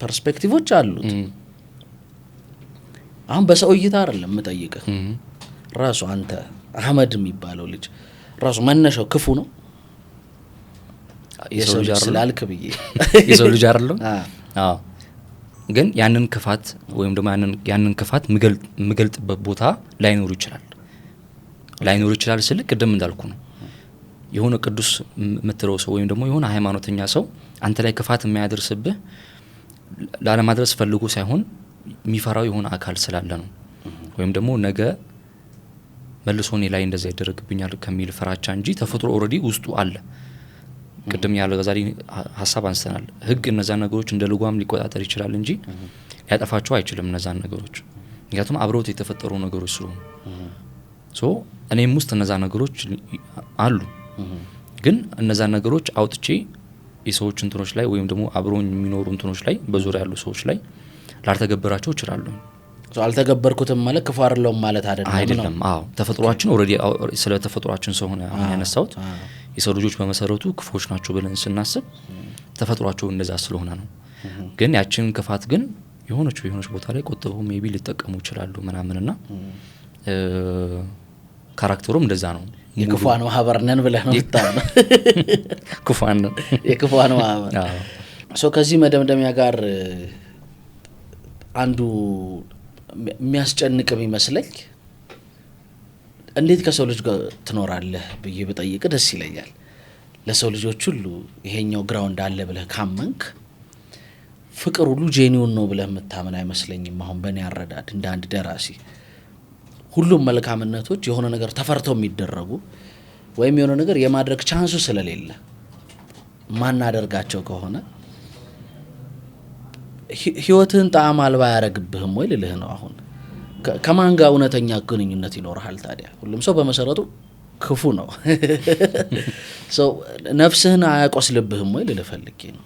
ፐርስፔክቲቮች አሉት። አሁን በሰው እይታ አይደለም የምጠይቅህ። ራሱ አንተ አህመድ የሚባለው ልጅ ራሱ መነሻው ክፉ ነው የሰው ልጅ ስላልክ ብዬ የሰው ልጅ አይደለም። አዎ ግን ያንን ክፋት ወይም ደግሞ ያንን ክፋት ምገልጥበት ቦታ ላይኖር ይችላል ስል ቅድም እንዳልኩ ነው። የሆነ ቅዱስ የምትለው ሰው ወይም ደግሞ የሆነ ሃይማኖተኛ ሰው አንተ ላይ ክፋት የሚያደርስብህ ላለማድረስ ፈልጎ ሳይሆን የሚፈራው የሆነ አካል ስላለ ነው። ወይም ደግሞ ነገ መልሶ እኔ ላይ እንደዛ ይደረግብኛል ከሚል ፍራቻ እንጂ ተፈጥሮ ኦልሬዲ ውስጡ አለ። ቅድም ያለው ዛሬ ሀሳብ አንስተናል። ህግ እነዛን ነገሮች እንደ ልጓም ሊቆጣጠር ይችላል እንጂ ሊያጠፋቸው አይችልም እነዛን ነገሮች፣ ምክንያቱም አብረውት የተፈጠሩ ነገሮች ስለሆኑ። ሶ እኔም ውስጥ እነዛ ነገሮች አሉ። ግን እነዛን ነገሮች አውጥቼ የሰዎች እንትኖች ላይ ወይም ደግሞ አብረውኝ የሚኖሩ እንትኖች ላይ በዙሪያ ያሉ ሰዎች ላይ ላልተገበራቸው ይችላሉ። አልተገበርኩትም ማለት ክፉ አይደለም ማለት አይደለም። አዎ ተፈጥሯችን ኦልሬዲ ስለ ተፈጥሯችን ስለሆነ ያነሳሁት የሰው ልጆች በመሰረቱ ክፉዎች ናቸው ብለን ስናስብ ተፈጥሯቸው እንደዛ ስለሆነ ነው። ግን ያችን ክፋት ግን የሆነች ቦታ ላይ ቆጥበው ሜቢ ሊጠቀሙ ይችላሉ ምናምንና ካራክተሩም እንደዛ ነው። የክፉአን ማህበር ነን ብለህ ነው የምታምነው? ክፉአን የክፉአን ማህበር። ሶ ከዚህ መደምደሚያ ጋር አንዱ የሚያስጨንቅ የሚመስለኝ እንዴት ከሰው ልጅ ጋር ትኖራለህ ብዬ ብጠይቅ ደስ ይለኛል። ለሰው ልጆች ሁሉ ይሄኛው ግራውንድ አለ ብለህ ካመንክ ፍቅር ሁሉ ጄኒውን ነው ብለህ የምታምን አይመስለኝም። አሁን በእኔ አረዳድ እንደ አንድ ደራሲ ሁሉም መልካምነቶች የሆነ ነገር ተፈርተው የሚደረጉ ወይም የሆነ ነገር የማድረግ ቻንሱ ስለሌለ ማናደርጋቸው ከሆነ ህይወትህን ጣዕም አልባ ያረግብህም ወይ ልልህ ነው። አሁን ከማን ጋር እውነተኛ ግንኙነት ይኖርሃል ታዲያ? ሁሉም ሰው በመሰረቱ ክፉ ነው። ሰው ነፍስህን አያቆስልብህም ወይ ልልህ ፈልጌ ነው።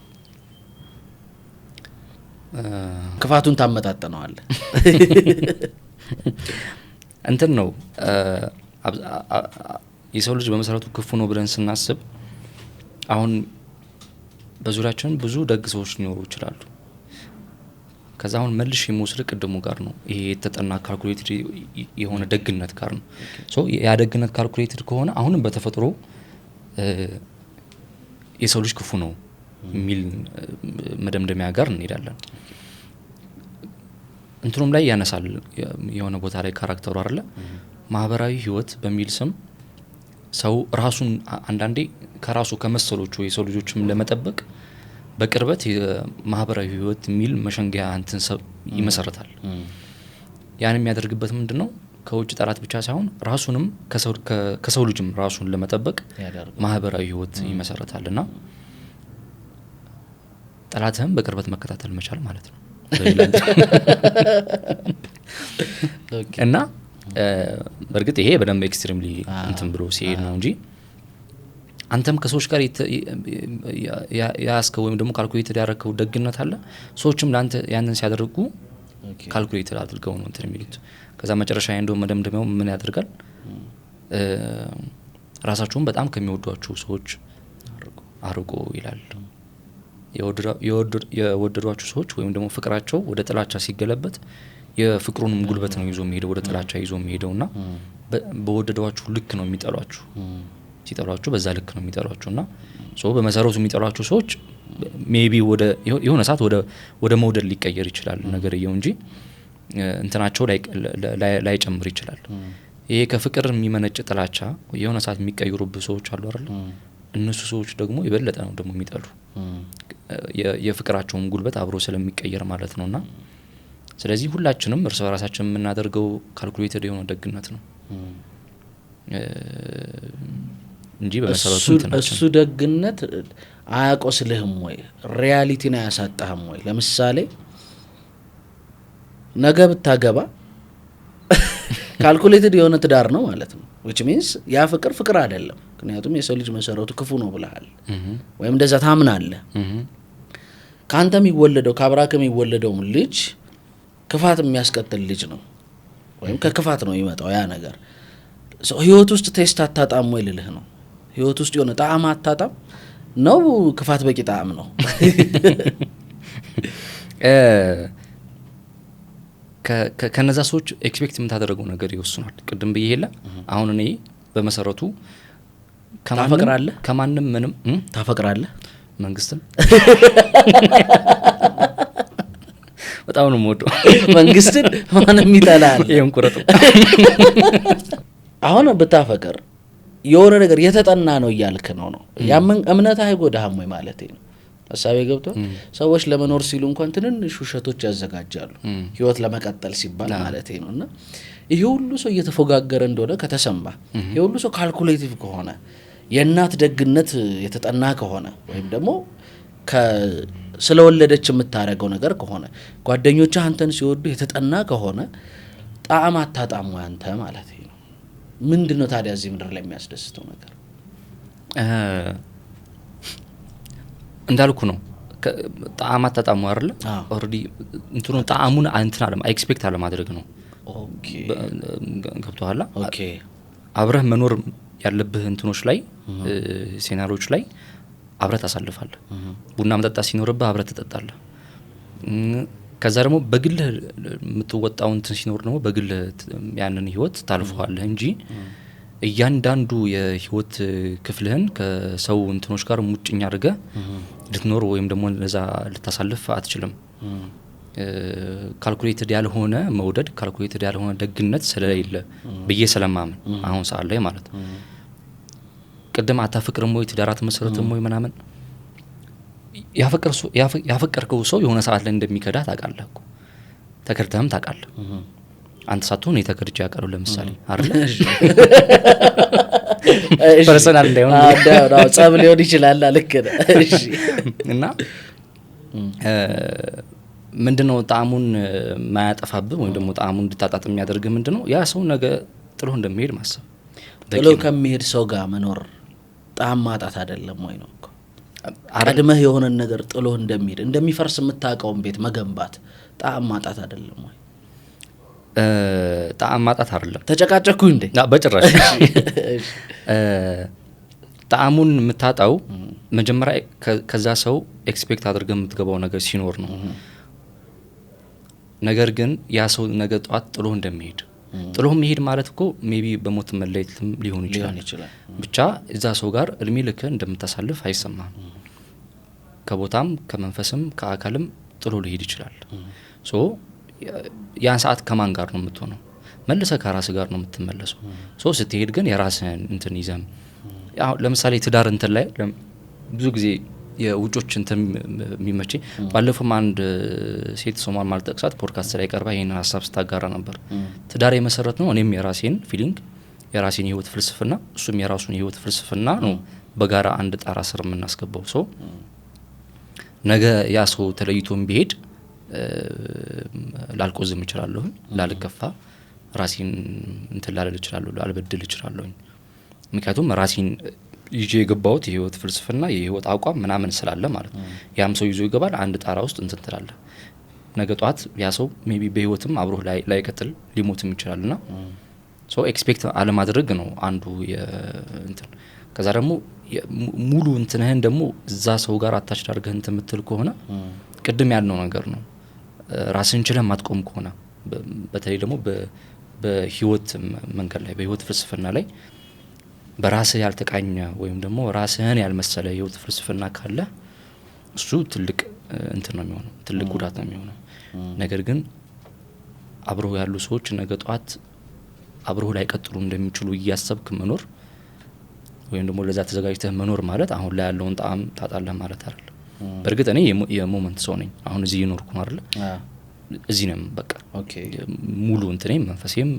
ክፋቱን ታመጣጥነዋለህ። እንትን ነው የሰው ልጅ በመሰረቱ ክፉ ነው ብለን ስናስብ አሁን በዙሪያችን ብዙ ደግ ሰዎች ሊኖሩ ይችላሉ። ከዛ አሁን መልሽ የሚወስድ ቅድሙ ጋር ነው። ይሄ የተጠና ካልኩሌትድ የሆነ ደግነት ጋር ነው። ሶ ያ ደግነት ካልኩሌትድ ከሆነ አሁንም በተፈጥሮ የሰው ልጅ ክፉ ነው የሚል መደምደሚያ ጋር እንሄዳለን። እንትኑም ላይ ያነሳል የሆነ ቦታ ላይ ካራክተሩ አይደለ ማህበራዊ ህይወት በሚል ስም ሰው ራሱን አንዳንዴ ከራሱ ከመሰሎቹ የሰው ልጆችም ለመጠበቅ በቅርበት የማህበራዊ ህይወት የሚል መሸንጊያ እንትን ሰብ ይመሰረታል። ያን የሚያደርግበት ምንድነው? ከውጭ ጠላት ብቻ ሳይሆን ራሱንም ከሰው ልጅም ራሱን ለመጠበቅ ማህበራዊ ህይወት ይመሰረታልና ጠላትህም በቅርበት መከታተል መቻል ማለት ነው። እና በእርግጥ ይሄ በደንብ ኤክስትሪምሊ እንትን ብሎ ሲሄድ ነው እንጂ አንተም ከሰዎች ጋር ያስከው ወይም ደግሞ ካልኩሌትድ ያደረከው ደግነት አለ። ሰዎችም ለአንተ ያንን ሲያደርጉ ካልኩሌትድ አድርገው ነው እንትን የሚሉት። ከዛ መጨረሻ እንደው መደምደሚያው ምን ያደርጋል? ራሳቸውን በጣም ከሚወዷቸው ሰዎች አርቆ ይላል። የወደዷቸው ሰዎች ወይም ደግሞ ፍቅራቸው ወደ ጥላቻ ሲገለበት የፍቅሩንም ጉልበት ነው ይዞ የሚሄደው ወደ ጥላቻ ይዞ የሚሄደውና በወደዷችሁ ልክ ነው የሚጠሏችሁ ሲጠሏችሁ በዛ ልክ ነው የሚጠሏችሁና ሶ በመሰረቱ የሚጠሏችሁ ሰዎች ሜቢ ወደ የሆነ ሰዓት ወደ መውደድ ሊቀየር ይችላል ነገር ይየው እንጂ እንትናቸው ላይ ጨምር ይችላል ይሄ ከፍቅር የሚመነጭ ጥላቻ የሆነ ሰዓት የሚቀየሩብህ ሰዎች አሉ አይደል እነሱ ሰዎች ደግሞ ይበለጣ ነው ደግሞ የሚጠሉ የፍቅራቸውን ጉልበት አብሮ ስለሚቀየር ማለት ነውና ስለዚህ ሁላችንም እርስ በራሳችን የምናደርገው ካልኩሌትድ የሆነ ደግነት ነው እንጂ በመሰረቱ እንትናችን እሱ ደግነት አያቆስልህም ወይ ሪያሊቲን አያሳጣህም ወይ ለምሳሌ ነገ ብታገባ ካልኩሌትድ የሆነ ትዳር ነው ማለት ነው which means ያ ፍቅር አይደለም ምክንያቱም የሰው ልጅ መሰረቱ ክፉ ነው ብለሃል ወይም እንደዛ ታምናለህ ካንተ የሚወለደው ካብራከ የሚወለደው ልጅ ክፋት የሚያስከትል ልጅ ነው ወይም ከክፋት ነው ይመጣው ያ ነገር ህይወት ውስጥ ቴስት አታጣም ወይ ልልህ ነው ህይወት ውስጥ የሆነ ጣዕም አታጣም ነው ክፋት በቂ ጣዕም ነው ከነዛ ሰዎች ኤክስፔክት የምታደርገው ነገር ይወስናል ቅድም ብዬሄላ አሁን እኔ በመሰረቱ ከማንም ምንም ታፈቅራለህ መንግስትን በጣም ነው የምወደው መንግስትን ማንም ይጠላል ይሄን ቁረጡ አሁን ብታፈቅር የሆነ ነገር የተጠና ነው እያልክ ነው ያምን እምነት አይጎዳህም ወይ ማለት ነው ሐሳቤ ገብቶ ሰዎች ለመኖር ሲሉ እንኳን ትንንሽ ውሸቶች ያዘጋጃሉ ህይወት ለመቀጠል ሲባል ማለት ነውና ይሄ ሁሉ ሰው እየተፎጋገረ እንደሆነ ከተሰማ ይሄ ሁሉ ሰው ካልኩሌቲቭ ከሆነ የእናት ደግነት የተጠና ከሆነ ወይም ደግሞ ስለወለደች የምታረገው ነገር ከሆነ ጓደኞች አንተን ሲወዱ የተጠና ከሆነ ጣዕም አታጣም አንተ ማለት ነው ምንድነው ታዲያ እዚህ ምድር ላይ የሚያስደስተው ነገር እንዳልኩ ነው ጣዕም አታጣም አይደል ኦሬዲ እንትኑ ጣዕሙን አንተና አለም ኤክስፔክት አለ ማድረግ ነው ኦኬ ገብቶሃል ኦኬ አብረህ መኖር ያለብህ እንትኖች ላይ ሴናሪዎች ላይ አብረህ ታሳልፋለህ ቡና መጠጣት ሲኖርብህ አብረህ ትጠጣለህ ከዛ ደግሞ በግልህ የምትወጣው እንትን ሲኖር ደግሞ በግልህ ያንን ህይወት ታልፈዋለህ እንጂ እያንዳንዱ የህይወት ክፍልህን ከሰው እንትኖች ጋር ሙጭኛ አድርገህ ልትኖር ወይም ደግሞ ለዛ ልታሳልፍ አትችልም ካልኩሌትድ ያልሆነ መውደድ ካልኩሌትድ ያልሆነ ደግነት ስለሌለ በየ ሰላማም አሁን ሰዓት ላይ ማለት ቀደም አታፍቅርም ወይ ትዳራት መሰረትም ወይ ምናምን ያፈቀርከው ሰው የሆነ ሰዓት ላይ እንደሚከዳ ታውቃለህ እኮ ተከርተህም ታውቃለህ አንተ ሳትሆን የተከርጃ ያቀሩ ለምሳሌ አይደል ፐርሰናል እንዳይሆን አዳው ጻብ ሊሆን ይችላል ልክ ነው እሺ እና ምንድነው ጣዕሙን ማያጠፋብህ ወይም ደግሞ ጣዕሙን እንድታጣጥ የሚያደርግ ምንድነው ያ ሰው ነገ ጥሎ እንደሚሄድ ማሰብ ጥሎ ከሚሄድ ሰው ጋር መኖር ጣዕም ማጣት አይደለም ወይ ነው እኮ አረድመህ የሆነ ነገር ጥሎ እንደሚፈርስ የምታውቀው ቤት መገንባት ጣዕም ማጣት አይደለም ወይ ጣዕም ማጣት አይደለም ተጨቃጨኩ እንዴ በጭራሽ ጣዕሙን የምታጣው መጀመሪያ ከዛ ሰው ኤክስፔክት አድርገህ የምትገባው ነገር ሲኖር ነው ነገር ግን ያ ሰው ነገ ጧት ጥሎ እንደሚሄድ ጥሎ መሄድ ማለት እኮ ሜቢ በሞት መለየትም ሊሆን ይችላል ብቻ እዛ ሰው ጋር እድሜ ልክ እንደምታሳልፍ አይሰማም ከቦታም ከመንፈስም ከአካልም ጥሎ ሊሄድ ይችላል ሶ ያን ሰዓት ከማን ጋር ነው የምትሆነው መልሰ ከራስ ጋር ነው የምትመለሰው ሶ ስትሄድ ግን የራስን እንትን ይዘም ያው ለምሳሌ ትዳር እንትን ላይ ብዙ ጊዜ የውጮች እንትን የሚመጪ ባለፈው አንድ ሴት ሶማል ማልጠቅሳት ፖድካስት ላይ ቀርባ ይሄን ሐሳብ ስታጋራ ነበር ትዳር የመሰረት ነው እኔም የራሴን ፊሊንግ የራሴን ህይወት ፍልስፍና እሱም የራሱን ህይወት ፍልስፍና ነው በጋራ አንድ ጣራ ስር የምናስገባው ሰው ነገ ያ ሰው ተለይቶም ቢሄድ ላልቆዝም ይችላልሁ ላልከፋ ራሴን እንትን ላልል ይችላልሁ ላልበድል ይችላልሁ ምክንያቱም ራሴን ይዤ የገባሁት የህይወት ፍልስፍና የህይወት አቋም ምናምን ስላለ ማለት ያም ሰው ይዞ ይገባል አንድ ጣራ ውስጥ እንትን ትላለ ነገ ጧት ያ ሰው ሜቢ በህይወትም አብሮ ላይ ቀጥል ሊሞትም ይችላልና ሶ ኤክስፔክት አለ ማድረግ ነው አንዱ እንትን ከዛ ደግሞ ሙሉ እንትነህን ደግሞ እዛ ሰው ጋር አታች አድርገህ እንትን ምትል ከሆነ ቅድም ያልነው ነገር ነው ራስን ችለህ ማጥቆም ከሆነ በተለይ ደግሞ በህይወት መንገድ ላይ በህይወት ፍልስፍና ላይ በራስህ ያልተቃኘ ወይም ደግሞ ራስህን ያልመሰለ ህይወት ፍልስፍና ካለ እሱ ትልቅ እንትን ነው የሚሆነው፣ ትልቅ ጉዳት ነው የሚሆነው። ነገር ግን አብሮ ያሉ ሰዎች ነገ ጧት አብሮ ላይ ቀጥሉ እንደሚችሉ እያሰብክ መኖር ወይም ደግሞ ለዛ ተዘጋጅተህ መኖር ማለት አሁን ላይ ያለውን ጣዕም ታጣለህ ማለት አይደለም። በእርግጥ እኔ የሞመንት ሰው ነኝ። አሁን እዚህ እየኖርኩ ነው አይደል? እዚህ ነኝ በቃ ሙሉ እንትኔም መንፈሴም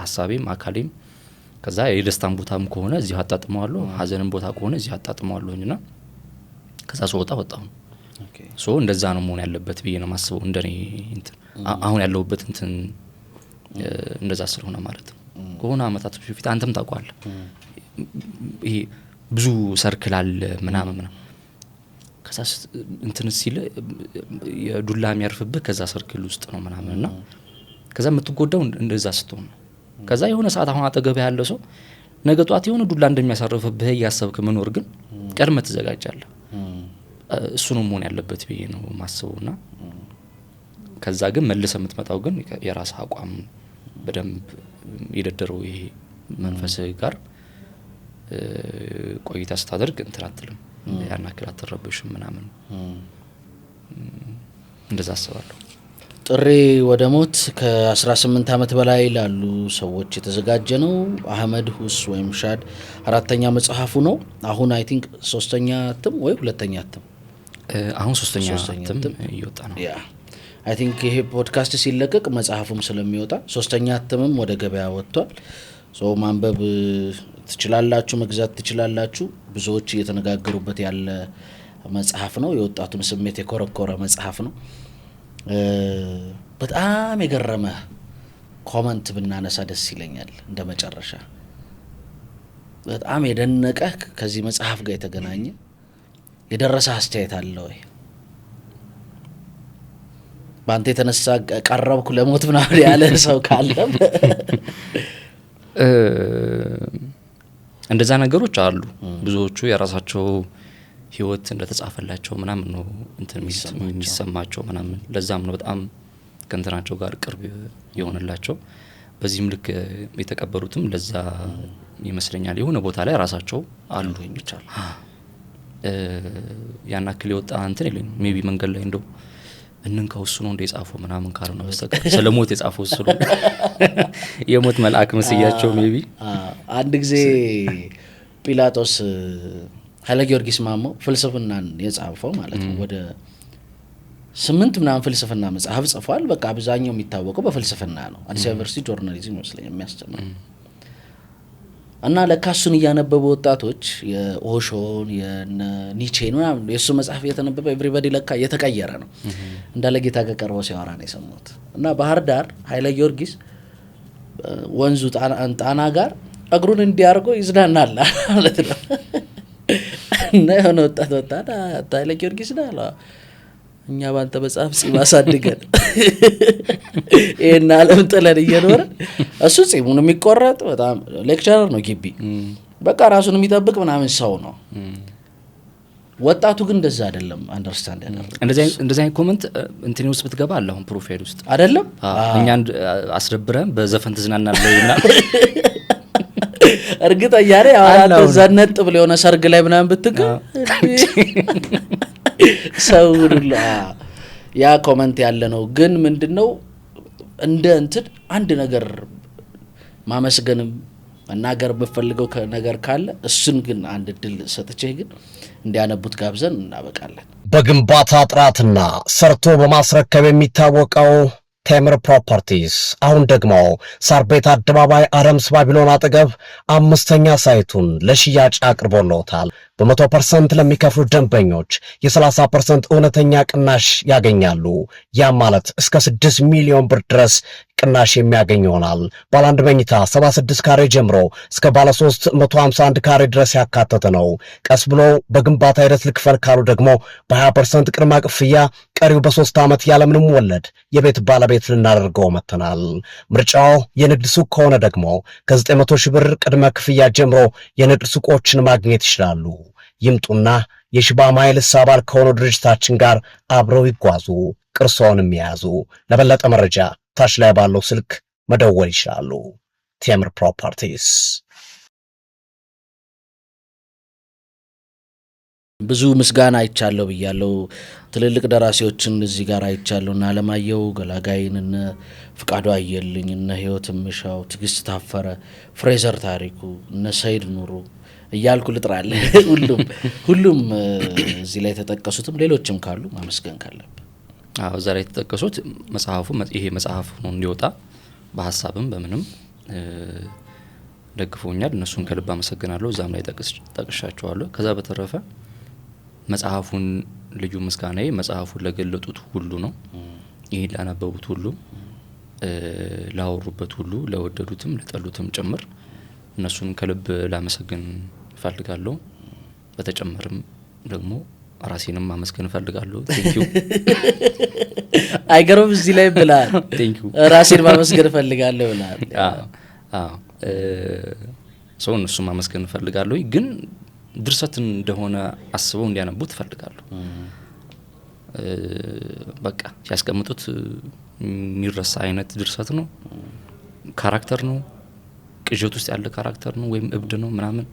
ሀሳቤም አካሌም ከዛ የደስታን ቦታም ከሆነ እዚህ አጣጥመዋለሁ፣ ሀዘንን ቦታ ከሆነ እዚህ አጣጥመዋለሁና ከዛ ወጣሁ። ሶ እንደዛ ነው መሆን ያለበት ብዬ ነው ማስበው። እንደኔ እንትን አሁን ያለሁበት እንትን እንደዛ ስለሆነ ማለት ነው። ከሆነ አመታት በፊት አንተም ታውቃለህ ይሄ ብዙ ሰርክል አለ ምናምን ከዛ እንትን ሲል የዱላ የሚያርፍብህ ከዛ ሰርክል ውስጥ ነው ምናምንና ከዛ የምትጎዳው እንደዛ ስትሆን ነው። ከዛ የሆነ ሰዓት አሁን አጠገብ ያለ ሰው ነገ ጧት የሆነ ዱላ እንደሚያሳርፍብህ ያሰብክ መኖር ግን ቀድመ ተዘጋጃለህ። እሱ ነው መሆን ያለበት ብዬ ነው ማስበውና ከዛ ግን መልሰ የምትመጣው ግን የራስ አቋም በደንብ የደደረው ይሄ መንፈስ ጋር ቆይታ ስታደርግ እንትን አትልም፣ ያን ያክል አትረብሽም ምናምን እንደዛ አስባለሁ። ጥሪ ወደ ሞት ከ18 ዓመት በላይ ላሉ ሰዎች የተዘጋጀ ነው። አህመድ ሁስ ወይም ሻድ 4ኛ መጽሐፉ ነው። አሁን አይ ቲንክ 3ኛ እትም ወይ 2ኛ እትም አሁን 3ኛ እትም እየወጣ ነው። ያ አይ ቲንክ ይሄ ፖድካስት ሲለቀቅ መጽሐፉም ስለሚወጣ 3ኛ እትምም ወደ ገበያ ወጥቷል። ሶ ማንበብ ትችላላችሁ፣ መግዛት ትችላላችሁ። ብዙዎች እየተነጋገሩበት ያለ መጽሐፍ ነው። የወጣቱን ስሜት የኮረኮረ መጽሐፍ ነው። በጣም የገረመ ኮመንት ብናነሳ ደስ ይለኛል። እንደ መጨረሻ በጣም የደነቀ ከዚህ መጽሐፍ ጋር የተገናኘ የደረሰ አስተያየት አለ ወይ? ባንተ የተነሳ ቀረብኩ ለሞት ምናምን ያለ ሰው ካለም እንደዛ ነገሮች አሉ። ብዙዎቹ የራሳቸው ህይወት እንደተጻፈላቸው ምናምን ነው እንትን የሚሰማቸው ምናምን። ለዛም ነው በጣም ከእንትናቸው ጋር ቅርብ የሆነላቸው። በዚህም ልክ የተቀበሩትም ለዛ ይመስለኛል። የሆነ ቦታ ላይ ራሳቸው አሉ ይቻላል። ያን አክል የወጣ እንትን የለኝም። ሜቢ መንገድ ላይ እንደው እንንካውስ ነው እንደ የጻፈው ምናምን ካልሆነ በስተቀር ስለሞት የጻፈው እሱ ነው የሞት መልአክ መስያቸው ሜቢ። አንድ ጊዜ ጲላጦስ ኃይለ ጊዮርጊስ ማሞ ፍልስፍናን የጻፈው ማለት ነው። ወደ 8 ምናምን ፍልስፍና መጽሐፍ ጽፏል። በቃ አብዛኛው የሚታወቀው በፍልስፍና ነው። አዲስ ዩኒቨርሲቲ ጆርናሊዝም ይመስለኛል የሚያስተምረው እና ለካሱን እያነበቡ ወጣቶች የኦሾን የኒቼን ምናምን የሱ መጽሐፍ እየተነበበ ኤቭሪባዲ ለካ እየተቀየረ ነው። እንዳለ ጌታ ከቀርበው ሲያወራ ነው የሰሙት። እና ባህር ዳር ኃይለ ጊዮርጊስ ወንዙ ጣና ጋር እግሩን እንዲያርጎ ይዝናናል ማለት ነው። እና የሆነ ወጣት ኃይለ ጊዮርጊስ ዳላ እኛ ባንተ መጽሐፍ ጺም አሳድገን ይሄን ዓለም ጥለን እየኖረ እሱ ጺሙን የሚቆረጥ በጣም ሌክቸረር ነው ግቢ በቃ ራሱን የሚጠብቅ ምናምን ሰው ነው። ወጣቱ ግን እንደዛ አይደለም። አንደርስታንድ ያደርጋል። እንደዚህ አይነት ኮሜንት እንትን ውስጥ ብትገባ አለ አሁን ፕሮፋይል ውስጥ አይደለም እኛ አስደብረን በዘፈን ትዝናናለህና እርግጠኛ ነኝ አሁን ዘነጥ ብለ የሆነ ሰርግ ላይ ምናምን ብትገ ሰው ሁሉ ያ ኮሜንት ያለ ነው። ግን ምንድነው እንደ እንትን አንድ ነገር ማመስገንም መናገር በፈልገው ነገር ካለ እሱን ግን አንድ ድል ሰጥቼ ግን እንዲያነቡት ጋብዘን እናበቃለን። በግንባታ ጥራትና ሰርቶ በማስረከብ የሚታወቀው ቴምር ፕሮፐርቲስ አሁን ደግሞ ሳር ቤት አደባባይ አረምስ ባቢሎን አጠገብ 5ኛ ሳይቱን ለሽያጭ አቅርቦለታል። በ100% ለሚከፍሉ ደንበኞች የ30% እውነተኛ ቅናሽ ያገኛሉ። ያ ማለት እስከ 6 ሚሊዮን ብር ድረስ ቅናሽ የሚያገኝ ይሆናል። ባለ 1 መኝታ 76 ካሬ ጀምሮ እስከ ባለ 3 151 ካሬ ድረስ ያካተተ ነው። ቀስ ብሎ በግንባታ ሂደት ልክፈል ካሉ ደግሞ በ20% ቅድመ ክፍያ ቀሪው በ3 ዓመት ያለምንም ወለድ የቤት ባለቤት ልናደርገው መተናል። ምርጫው የንግድ ሱቅ ከሆነ ደግሞ ከ900 ሺህ ብር ቅድመ ክፍያ ጀምሮ የንግድ ሱቆችን ማግኘት ይችላሉ። ይምጡና የሽባ ማይልስ አባል ከሆኑ ድርጅታችን ጋር አብረው ይጓዙ፣ ቅርሶንም ያዙ። ለበለጠ መረጃ ታች ላይ ባለው ስልክ መደወል ይችላሉ። ቴምር ፕሮፐርቲስ። ብዙ ምስጋና አይቻለሁ ብያለሁ። ትልልቅ ደራሲዎችን እዚህ ጋር አይቻለሁ እና አለማየሁ ገላጋይን፣ እነ ፍቃዱ አየልኝ፣ እነ ህይወት ምሻው፣ ትግስት ታፈረ፣ ፍሬዘር ታሪኩ፣ እነ ሰይድ ኑሩ እያልኩ ልጥራለህ። ሁሉም እዚህ ላይ የተጠቀሱትም ሌሎችም ካሉ ማመስገን ካለብህ። እዛ ላይ የተጠቀሱት ይሄ መጽሐፍ ነው እንዲወጣ በሀሳብም በምንም ደግፎኛል። እነሱን ከልብ አመሰግናለሁ። እዛም ላይ ጠቅሻቸዋለሁ። ከዛ በተረፈ መጽሐፉን ልዩ ምስጋናዬ መጽሐፉን ለገለጡት ሁሉ ነው። ይሄን ላነበቡት ሁሉ፣ ላወሩበት ሁሉ፣ ለወደዱትም ለጠሉትም ጭምር እነሱን ከልብ ላመሰግን እፈልጋለሁ። በተጨመርም ደግሞ ራሴንም ማመስገን እፈልጋለሁ። ቴንኪው። አይገርም? እዚህ ላይ ብላል ቴንኪው ራሴን ማመስገን እፈልጋለሁ ብላል። ሰው እነሱን ማመስገን እፈልጋለሁ። ግን ድርሰት እንደሆነ አስበው እንዲያነቡት እፈልጋለሁ። በቃ ሲያስቀምጡት የሚረሳ አይነት ድርሰት ነው። ካራክተር ነው፣ ቅዠት ውስጥ ያለ ካራክተር ነው ወይም እብድ ነው ምናምን።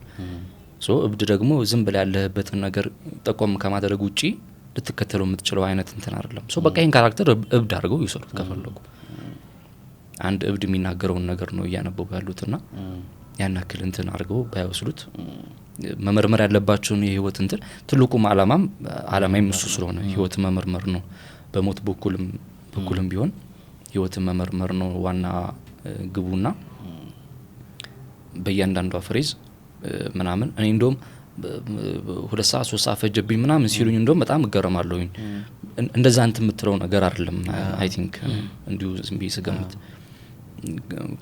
እብድ ደግሞ ዝም ብላ ያለህበትን ነገር ጠቆም ከማድረግ ውጪ ልትከተለው የምትችለው አይነት እንትን አይደለም። በቃ ይህን ካራክተር እብድ አድርገው ይሰሩት ከፈለጉ። አንድ እብድ የሚናገረውን ነገር ነው እያነበቡ ያሉትና ያን ያክል እንትን አድርገው ባይወስዱት መመርመር ያለባቸውን የህይወት እንትን ትልቁም አላማም እሱ ስለሆነ ህይወት መመርመር ነው። በሞት በኩልም ቢሆን ህይወትን መመርመር ነው ዋና ግቡና በእያንዳንዷ ፍሬዝ ምናምን እኔ እንደውም 2 ሰዓት 3 ሰዓት ፈጀብኝ ምናምን ሲሉኝ እንደውም በጣም እገረማለሁኝ። እንደዛ እንትን የምትለው ነገር አይደለም። አይ ቲንክ እንዲሁ ዝም ብዬ ስገምት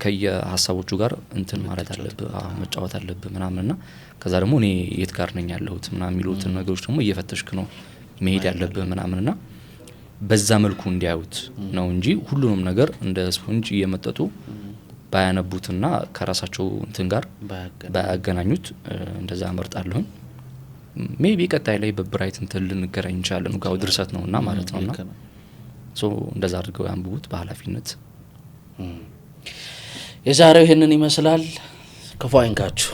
ከየሀሳቦቹ ጋር እንትን ማለት አለብህ፣ መጫወት አለብህ ምናምንና ከዛ ደግሞ እኔ የት ጋር ነኝ ያለሁት ምናምን የሚሉትን ነገሮች ደግሞ እየፈተሽክ ነው መሄድ ያለብህ ምናምንና በዛ መልኩ እንዲያዩት ነው እንጂ ሁሉንም ነገር እንደ ስፖንጅ እየመጠጡ ባያነቡትና ከራሳቸው እንትን ጋር ባያገናኙት እንደዛ አመርጣለሁ። ሜቢ ቀጣይ ላይ በብራይት እንትን ልንገናኝ እንችላለን። ጋው ድርሰት ነውና ማለት ነውና እንደዛ አድርገው ያንብቡት በኃላፊነት። የዛሬው ይሄንን ይመስላል። ክፉ አይንካችሁ።